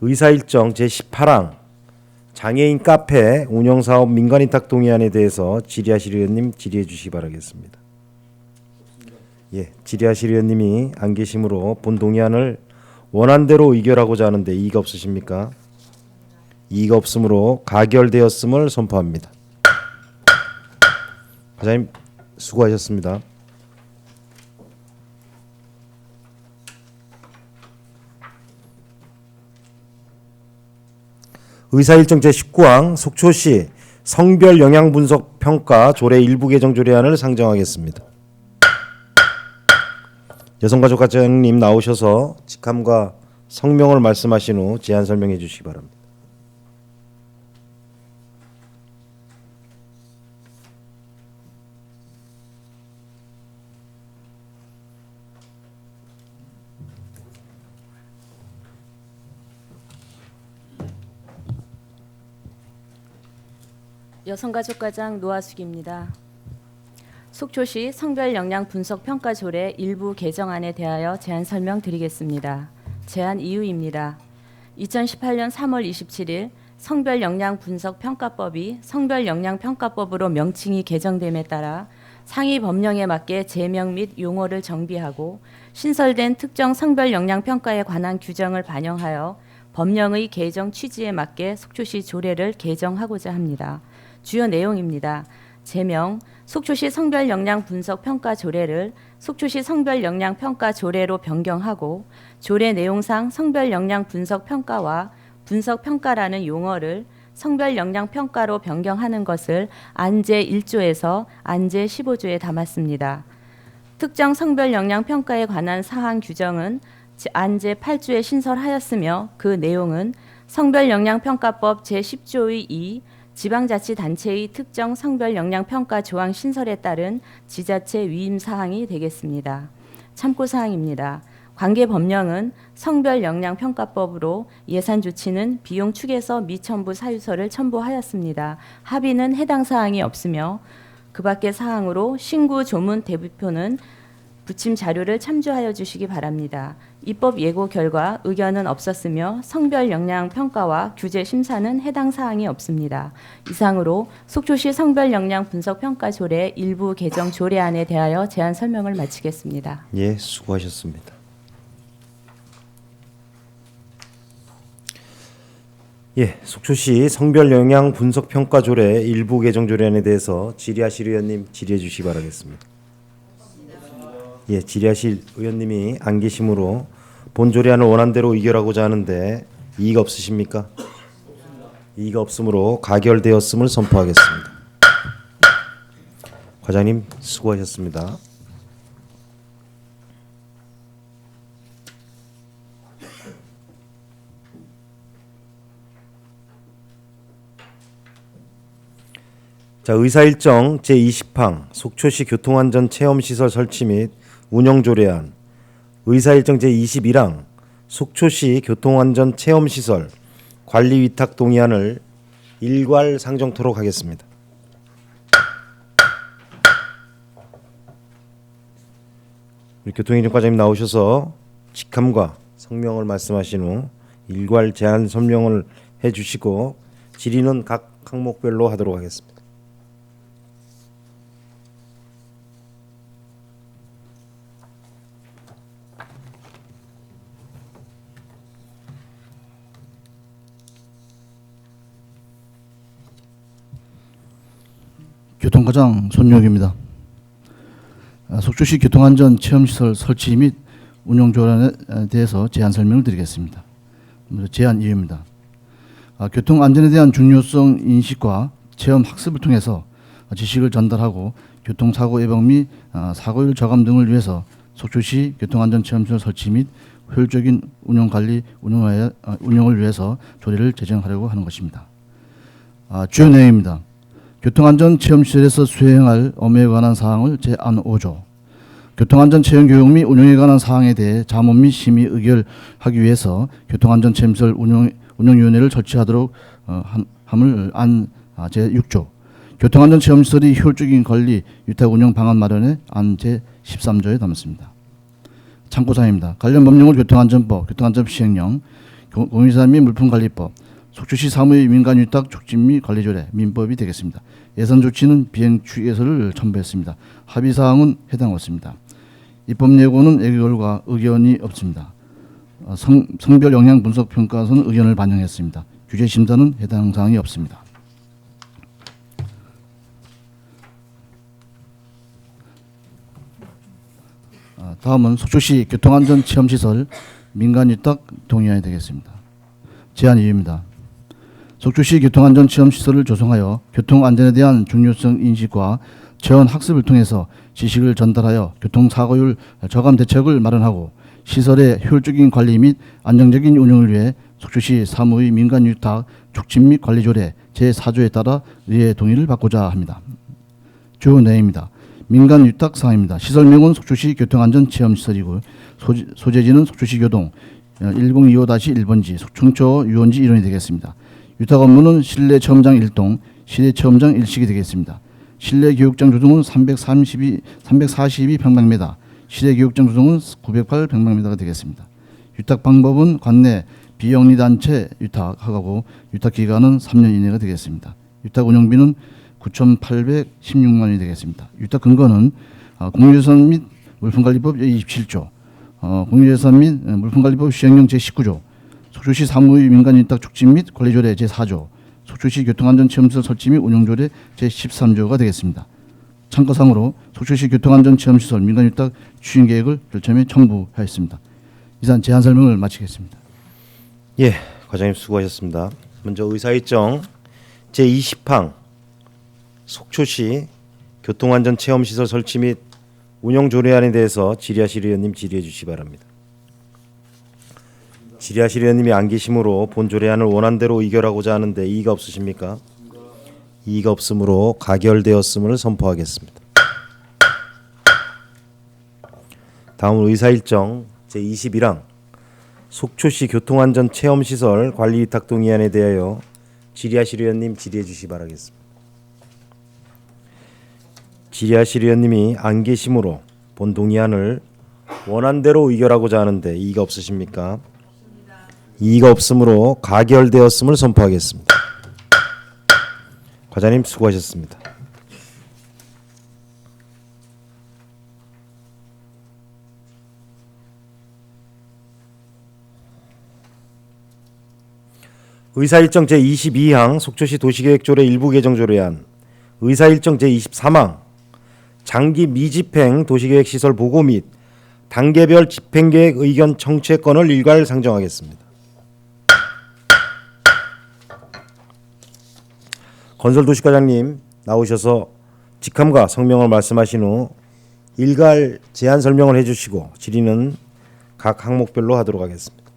[SPEAKER 2] 의사일정 제18항 장애인 카페 운영사업 민간위탁 동의안에 대해서 질의하실 의원님 질의해 주시기 바라겠습니다. 예, 질의하실 의원님이 안 계시므로 본 동의안을 원안대로 의결하고자 하는데 이의가 없으십니까? 이의가 없으므로 가결되었음을 선포합니다. 과장님 수고하셨습니다. 의사일정 제19항 속초시 성별 영향 분석 평가 조례 일부 개정 조례안을 상정하겠습니다. 여성가족과장님 나오셔서 직함과 성명을 말씀하신 후 제안 설명해 주시기 바랍니다.
[SPEAKER 12] 여성가족과장 노하숙입니다. 속초시 성별 역량 분석 평가 조례 일부 개정안에 대하여 제안 설명드리겠습니다. 제안 이유입니다. 2018년 3월 27일 성별 역량 분석 평가법이 성별 역량 평가법으로 명칭이 개정됨에 따라 상위 법령에 맞게 제명 및 용어를 정비하고 신설된 특정 성별 역량 평가에 관한 규정을 반영하여 법령의 개정 취지에 맞게 속초시 조례를 개정하고자 합니다. 주요 내용입니다. 제명, 속초시 성별 역량 분석 평가 조례를 속초시 성별 역량 평가 조례로 변경하고 조례 내용상 성별 역량 분석 평가와 분석 평가라는 용어를 성별 역량 평가로 변경하는 것을 안제 1조에서 안제 15조에 담았습니다. 특정 성별 역량 평가에 관한 사항 규정은 안제 8조에 신설하였으며 그 내용은 성별 역량 평가법 제10조의 2 지방자치단체의 특정 성별 역량 평가 조항 신설에 따른 지자체 위임 사항이 되겠습니다. 참고 사항입니다. 관계 법령은 성별 역량 평가법으로 예산 조치는 비용 축에서 미첨부 사유서를 첨부하였습니다. 합의는 해당 사항이 없으며 그 밖의 사항으로 신구 조문 대부표는 부침 자료를 참조하여 주시기 바랍니다. 입법 예고 결과 의견은 없었으며 성별 역량 평가와 규제 심사는 해당 사항이 없습니다. 이상으로 속초시 성별 역량 분석 평가 조례 일부 개정 조례안에 대하여 제안 설명을 마치겠습니다.
[SPEAKER 2] 예, 수고하셨습니다. 예, 속초시 성별 역량 분석 평가 조례 일부 개정 조례안에 대해서 질의하실 의원님 질의해 주시기 바라겠습니다. 예, 질의하실 의원님이 안 계시므로 본 조례안을 원안대로 의결하고자 하는데 이의가 없으십니까? 이의가 없으므로 가결되었음을 선포하겠습니다. 과장님 수고하셨습니다. 자, 의사일정 제20항 속초시 교통안전 체험시설 설치 및 운영 조례안, 의사일정 제21항 속초시 교통안전 체험시설 관리 위탁 동의안을 일괄 상정토록 하겠습니다. 우리 교통행정 과장님 나오셔서 직함과 성명을 말씀하신 후 일괄 제안 설명을 해주시고 질의는 각 항목별로 하도록 하겠습니다.
[SPEAKER 13] 교통과장 손용입니다. 속초시 교통안전 체험시설 설치 및 운영 조례안에 대해서 제안 설명을 드리겠습니다. 먼저 제안 이유입니다. 교통안전에 대한 중요성 인식과 체험 학습을 통해서 지식을 전달하고 교통사고 예방 및 사고율 저감 등을 위해서 속초시 교통안전 체험시설 설치 및 효율적인 운영을 위해서 조례를 제정하려고 하는 것입니다. 주요 내용입니다. 교통안전체험시설에서 수행할 업무에 관한 사항을 제안 5조, 교통안전체험교육 및 운영에 관한 사항에 대해 자문 및 심의 의결하기 위해서 교통안전체험시설 운영위원회를 설치하도록 함을 안 제6조, 교통안전체험시설이 효율적인 관리, 위탁 운영 방안 마련에 안 제13조에 담았습니다. 참고사항입니다. 관련 법령을 교통안전법, 교통안전시행령, 공유사 및 물품관리법, 속초시 사무의 민간위탁 촉진 및 관리조례 민법이 되겠습니다. 예산 조치는 비행 취소를 첨부했습니다. 합의 사항은 해당 없습니다. 입법 예고는 예결과 의견이 없습니다. 성별 영향 분석 평가서는 의견을 반영했습니다. 규제 심사는 해당 사항이 없습니다. 다음은 속초시 교통안전 체험시설 민간위탁 동의안이 되겠습니다. 제안 이유입니다. 속초시 교통안전체험시설을 조성하여 교통안전에 대한 중요성 인식과 체험 학습을 통해서 지식을 전달하여 교통사고율 저감 대책을 마련하고 시설의 효율적인 관리 및 안정적인 운영을 위해 속초시 사무의 민간위탁 촉진 및 관리조례 제4조에 따라 의회 동의를 받고자 합니다. 주요 내용입니다. 민간위탁 사항입니다. 시설명은 속초시 교통안전체험시설이고 소재지는 속초시 교동 1025-1번지 속청초 유원지 1원이 되겠습니다. 위탁 업무는 실내 체험장 1동, 실내 체험장 1식이 되겠습니다. 실내 교육장 조성은 342 평방미터, 실내 교육장 조성은 908 평방미터가 되겠습니다. 위탁 방법은 관내 비영리단체 위탁하고 위탁 기간은 3년 이내가 되겠습니다. 위탁 운영비는 9,816만 원이 되겠습니다. 위탁 근거는 공유예산 및 물품관리법 제27조, 공유예산 및 물품관리법 시행령 제19조, 속초시 사무의 민간위탁 촉진 및 관리조례 제4조, 속초시 교통안전체험시설 설치 및 운영조례 제13조가 되겠습니다. 참가상으로 속초시 교통안전체험시설 민간위탁 추진계획을 결정해 청구하였습니다. 이상 제안 설명을 마치겠습니다.
[SPEAKER 2] 예, 과장님 수고하셨습니다. 먼저 의사일정 제20항 속초시 교통안전체험시설 설치 및 운영 조례안에 대해서 질의하실 의원님 질의해 주시기 바랍니다. 질의하실 의원님이 안 계시므로 본 조례안을 원안대로 의결하고자 하는데 이의가 없으십니까? 이의가 없으므로 가결되었음을 선포하겠습니다. 다음은 의사일정 제21항 속초시 교통안전체험시설 관리위탁동의안에 대하여 질의하실 의원님 질의해 주시기 바라겠습니다. 질의하실 의원님이 안 계시므로 본 동의안을 원안대로 의결하고자 하는데 이의가 없으십니까? 이의가 없으므로 가결되었음을 선포하겠습니다. 과장님 수고하셨습니다. 의사일정 제22항 속초시 도시계획조례 일부 개정 조례안, 의사일정 제23항 장기 미집행 도시계획시설 보고 및 단계별 집행계획 의견 청취권을 일괄 상정하겠습니다. 건설도시과장님 나오셔서 직함과 성명을 말씀하신 후 일괄 제안 설명을 해주시고 질의는 각 항목별로 하도록 하겠습니다.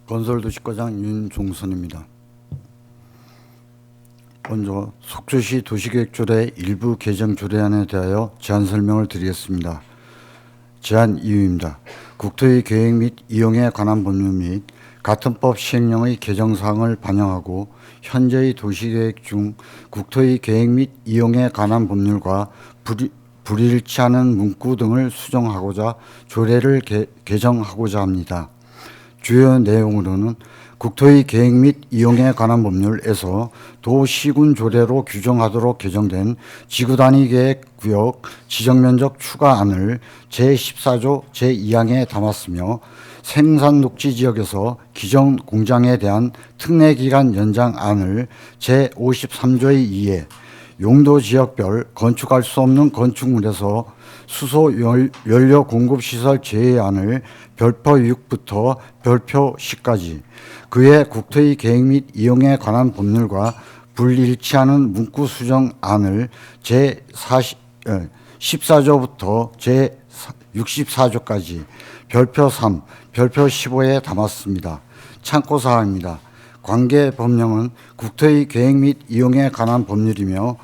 [SPEAKER 6] 건설도시과장 윤종선입니다. 먼저 속초시 도시계획조례 일부 개정 조례안에 대하여 제안 설명을 드리겠습니다. 제안 이유입니다. 국토의 계획 및 이용에 관한 법률 및 같은 법 시행령의 개정사항을 반영하고 현재의 도시계획 중 국토의 계획 및 이용에 관한 법률과 불일치하는 문구 등을 수정하고자 조례를 개정하고자 합니다. 주요 내용으로는 국토의 계획 및 이용에 관한 법률에서 도시군 조례로 규정하도록 개정된 지구단위계획구역 지정면적 추가안을 제14조 제2항에 담았으며 생산녹지지역에서 기존 공장에 대한 특례기간 연장안을 제53조의 2에 용도지역별 건축할 수 없는 건축물에서 수소 연료 공급 시설 제외안을 별표 6부터 별표 10까지 그의 국토의 계획 및 이용에 관한 법률과 불일치하는 문구 수정안을 제14조부터 제64조까지 별표 3, 별표 15에 담았습니다. 참고사항입니다. 관계 법령은 국토의 계획 및 이용에 관한 법률이며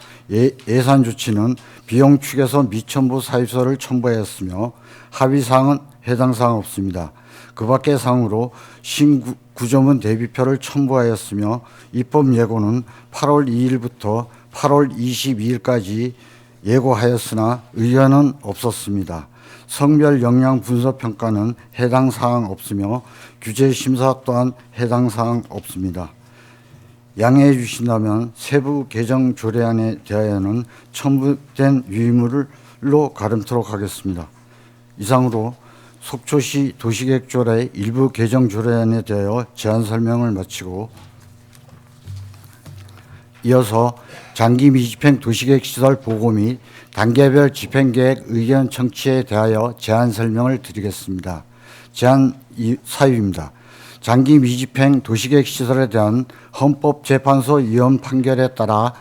[SPEAKER 6] 예산 조치는 비용 축에서 미첨부 사유서를 첨부하였으며 합의사항은 해당 사항 없습니다. 그 밖의 사항으로 신구조문 대비표를 첨부하였으며 입법 예고는 8월 2일부터 8월 22일까지 예고하였으나 의견은 없었습니다. 성별 역량 분석 평가는 해당 사항 없으며 규제 심사 또한 해당 사항 없습니다. 양해해 주신다면 세부 개정 조례안에 대하여는 첨부된 유의물로 가름토록 하겠습니다. 이상으로 속초시 도시계획조례 일부 개정 조례안에 대하여 제안 설명을 마치고 이어서 장기 미집행 도시계획시설 보고 및 단계별 집행계획 의견 청취에 대하여 제안 설명을 드리겠습니다. 제안 사유입니다. 장기 미집행 도시계획시설에 대한 헌법재판소 위헌 판결에 따라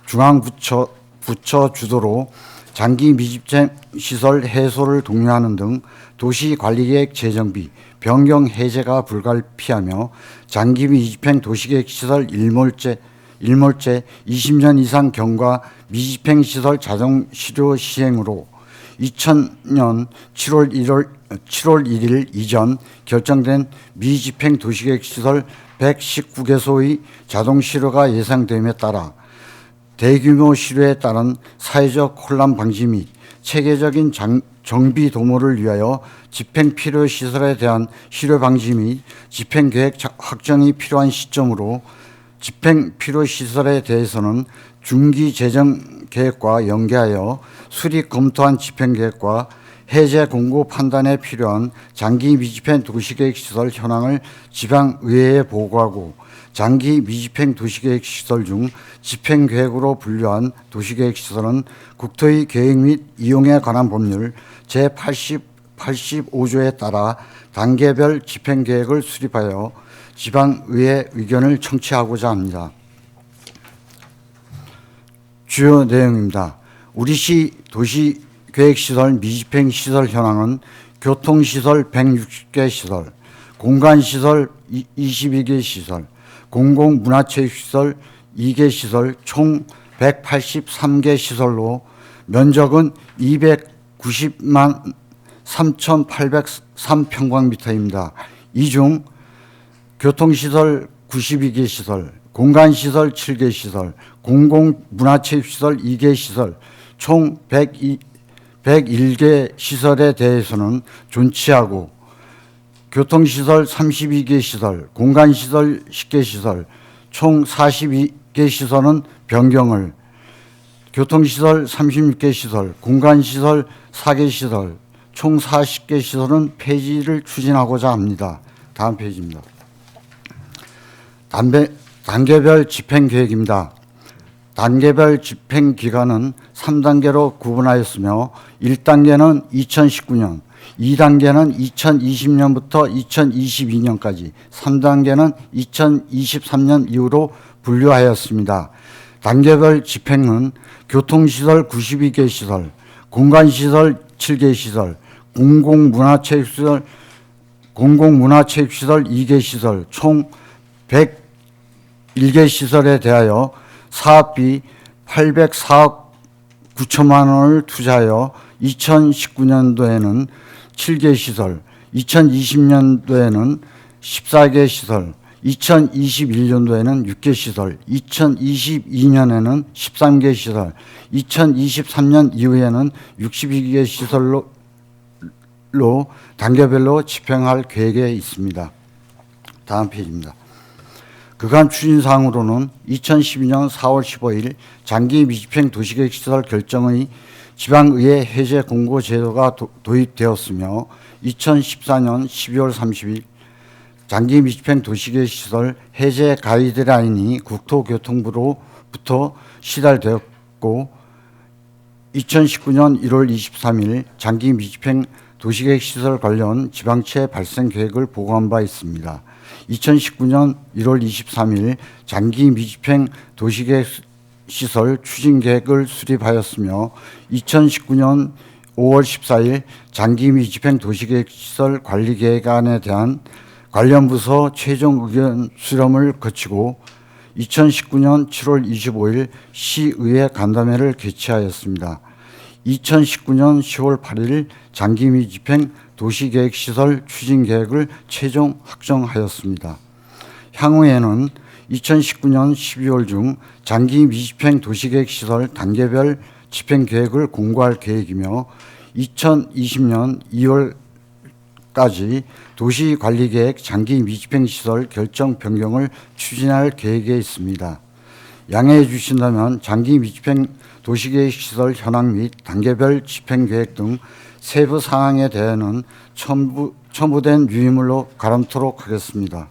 [SPEAKER 6] 중앙부처 주도로 장기 미집행 시설 해소를 독려하는 등 도시관리계획 재정비, 변경 해제가 불가피하며 장기 미집행 도시계획 시설 일몰제 20년 이상 경과 미집행 시설 자동 실효 시행으로 2000년 7월 1일 이전 결정된 미집행 도시계획 시설 119개소의 자동 실효가 예상됨에 따라 대규모 실효에 따른 사회적 혼란 방지 및 체계적인 정비 도모를 위하여 집행 필요 시설에 대한 실효 방지 및 집행 계획 확정이 필요한 시점으로 집행 필요 시설에 대해서는 중기 재정 계획과 연계하여 수립 검토한 집행계획과 해제 공고 판단에 필요한 장기 미집행 도시계획 시설 현황을 지방의회에 보고하고 장기 미집행 도시계획 시설 중 집행계획으로 분류한 도시계획 시설은 국토의 계획 및 이용에 관한 법률 제85조에 따라 단계별 집행계획을 수립하여 지방의회 의견을 청취하고자 합니다. 주요 내용입니다. 우리시 도시계획시설 미집행 시설 현황은 교통시설 160개 시설, 공간시설 22개 시설, 공공문화체육시설 2개 시설 총 183개 시설로 면적은 290만 3,803평방미터입니다. 이 중 교통시설 92개 시설, 공간시설 7개 시설, 공공문화체육시설 2개 시설 총 101개 시설에 대해서는 존치하고 교통시설 32개 시설, 공간시설 10개 시설 총 42개 시설은 변경을, 교통시설 36개 시설, 공간시설 4개 시설 총 40개 시설은 폐지를 추진하고자 합니다. 다음 페이지입니다. 단계별 집행계획입니다. 단계별 집행기간은 3단계로 구분하였으며 1단계는 2019년, 2단계는 2020년부터 2022년까지, 3단계는 2023년 이후로 분류하였습니다. 단계별 집행은 교통시설 92개 시설, 공간시설 7개 시설, 공공문화체육시설 2개 시설 총 101개 시설에 대하여 사업비 804억 9천만 원을 투자하여 2019년도에는 7개 시설, 2020년도에는 14개 시설, 2021년도에는 6개 시설, 2022년에는 13개 시설, 2023년 이후에는 62개 시설로 단계별로 집행할 계획에 있습니다. 다음 페이지입니다. 그간 추진사항으로는 2012년 4월 15일 장기 미집행 도시계획 시설 결정의 지방의회 해제 공고 제도가 도입되었으며 2014년 12월 30일 장기 미집행 도시계획 시설 해제 가이드라인이 국토교통부로부터 시달되었고 2019년 1월 23일 장기 미집행 도시계획 시설 관련 지방채 발생 계획을 보고한 바 있습니다. 2019년 1월 23일 장기 미집행 도시계획 시설 추진 계획을 수립하였으며 2019년 5월 14일 장기 미집행 도시계획 시설 관리 계획안에 대한 관련 부서 최종 의견 수렴을 거치고 2019년 7월 25일 시의회 간담회를 개최하였습니다. 2019년 10월 8일 장기 미집행 도시계획 시설 추진 계획을 최종 확정하였습니다. 향후에는 2019년 12월 중 장기 미집행 도시계획 시설 단계별 집행 계획을 공고할 계획이며 2020년 2월까지 도시관리계획 장기 미집행 시설 결정 변경을 추진할 계획에 있습니다. 양해해 주신다면 장기 미집행 도시계획 시설 현황 및 단계별 집행계획 등 세부 사항에 대해서는 첨부된 유의물로 가름토록 하겠습니다.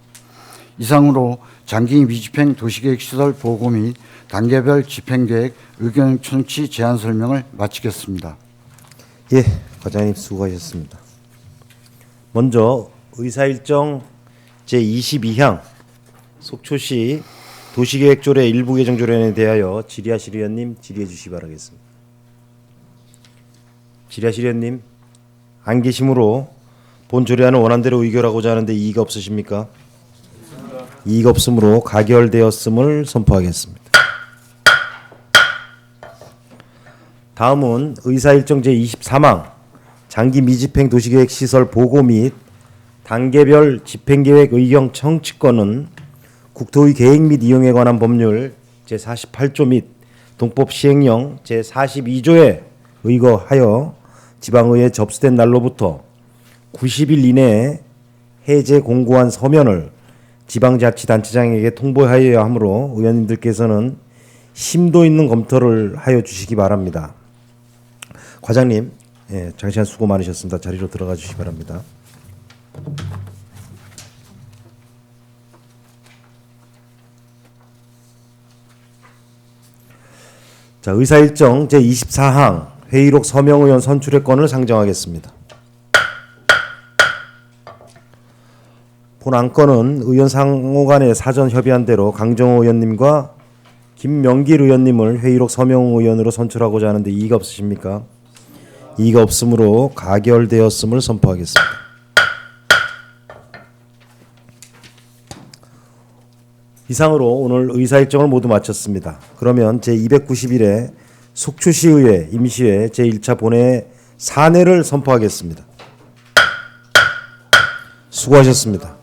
[SPEAKER 6] 이상으로 장기 미집행 도시계획 시설 보고 및 단계별 집행계획 의견 청취 제안 설명을 마치겠습니다.
[SPEAKER 2] 예, 과장님 수고하셨습니다. 먼저 의사일정 제22항 속초시 도시계획조례 일부 개정 조례안에 대하여 질의하실 의원님 질의해 주시기 바라겠습니다. 질의하실 의원님 안 계시므로 본 조례안을 원안대로 의결하고자 하는데 이의가 없으십니까? 이의가 없으므로 가결되었음을 선포하겠습니다. 다음은 의사일정 제23항 장기 미집행 도시계획 시설 보고 및 단계별 집행계획 의견 청취권은 국토의 계획 및 이용에 관한 법률 제48조 및 동법 시행령 제42조에 의거하여 지방의회에 접수된 날로부터 90일 이내에 해제 공고한 서면을 지방자치단체장에게 통보하여야 하므로 의원님들께서는 심도 있는 검토를 하여 주시기 바랍니다. 과장님, 장시간 수고 많으셨습니다. 자리로 들어가 주시기 바랍니다. 자, 의사일정 제24항 회의록 서명 의원 선출의 건을 상정하겠습니다. 본 안건은 의원 상호 간에 사전 협의한 대로 강정호 의원님과 김명길 의원님을 회의록 서명 의원으로 선출하고자 하는데 이의가 없으십니까? 이의가 없으므로 가결되었음을 선포하겠습니다. 이상으로 오늘 의사일정을 모두 마쳤습니다. 그러면 제291회 속초시의회 임시회 제1차 본회의 사내를 선포하겠습니다. 수고하셨습니다.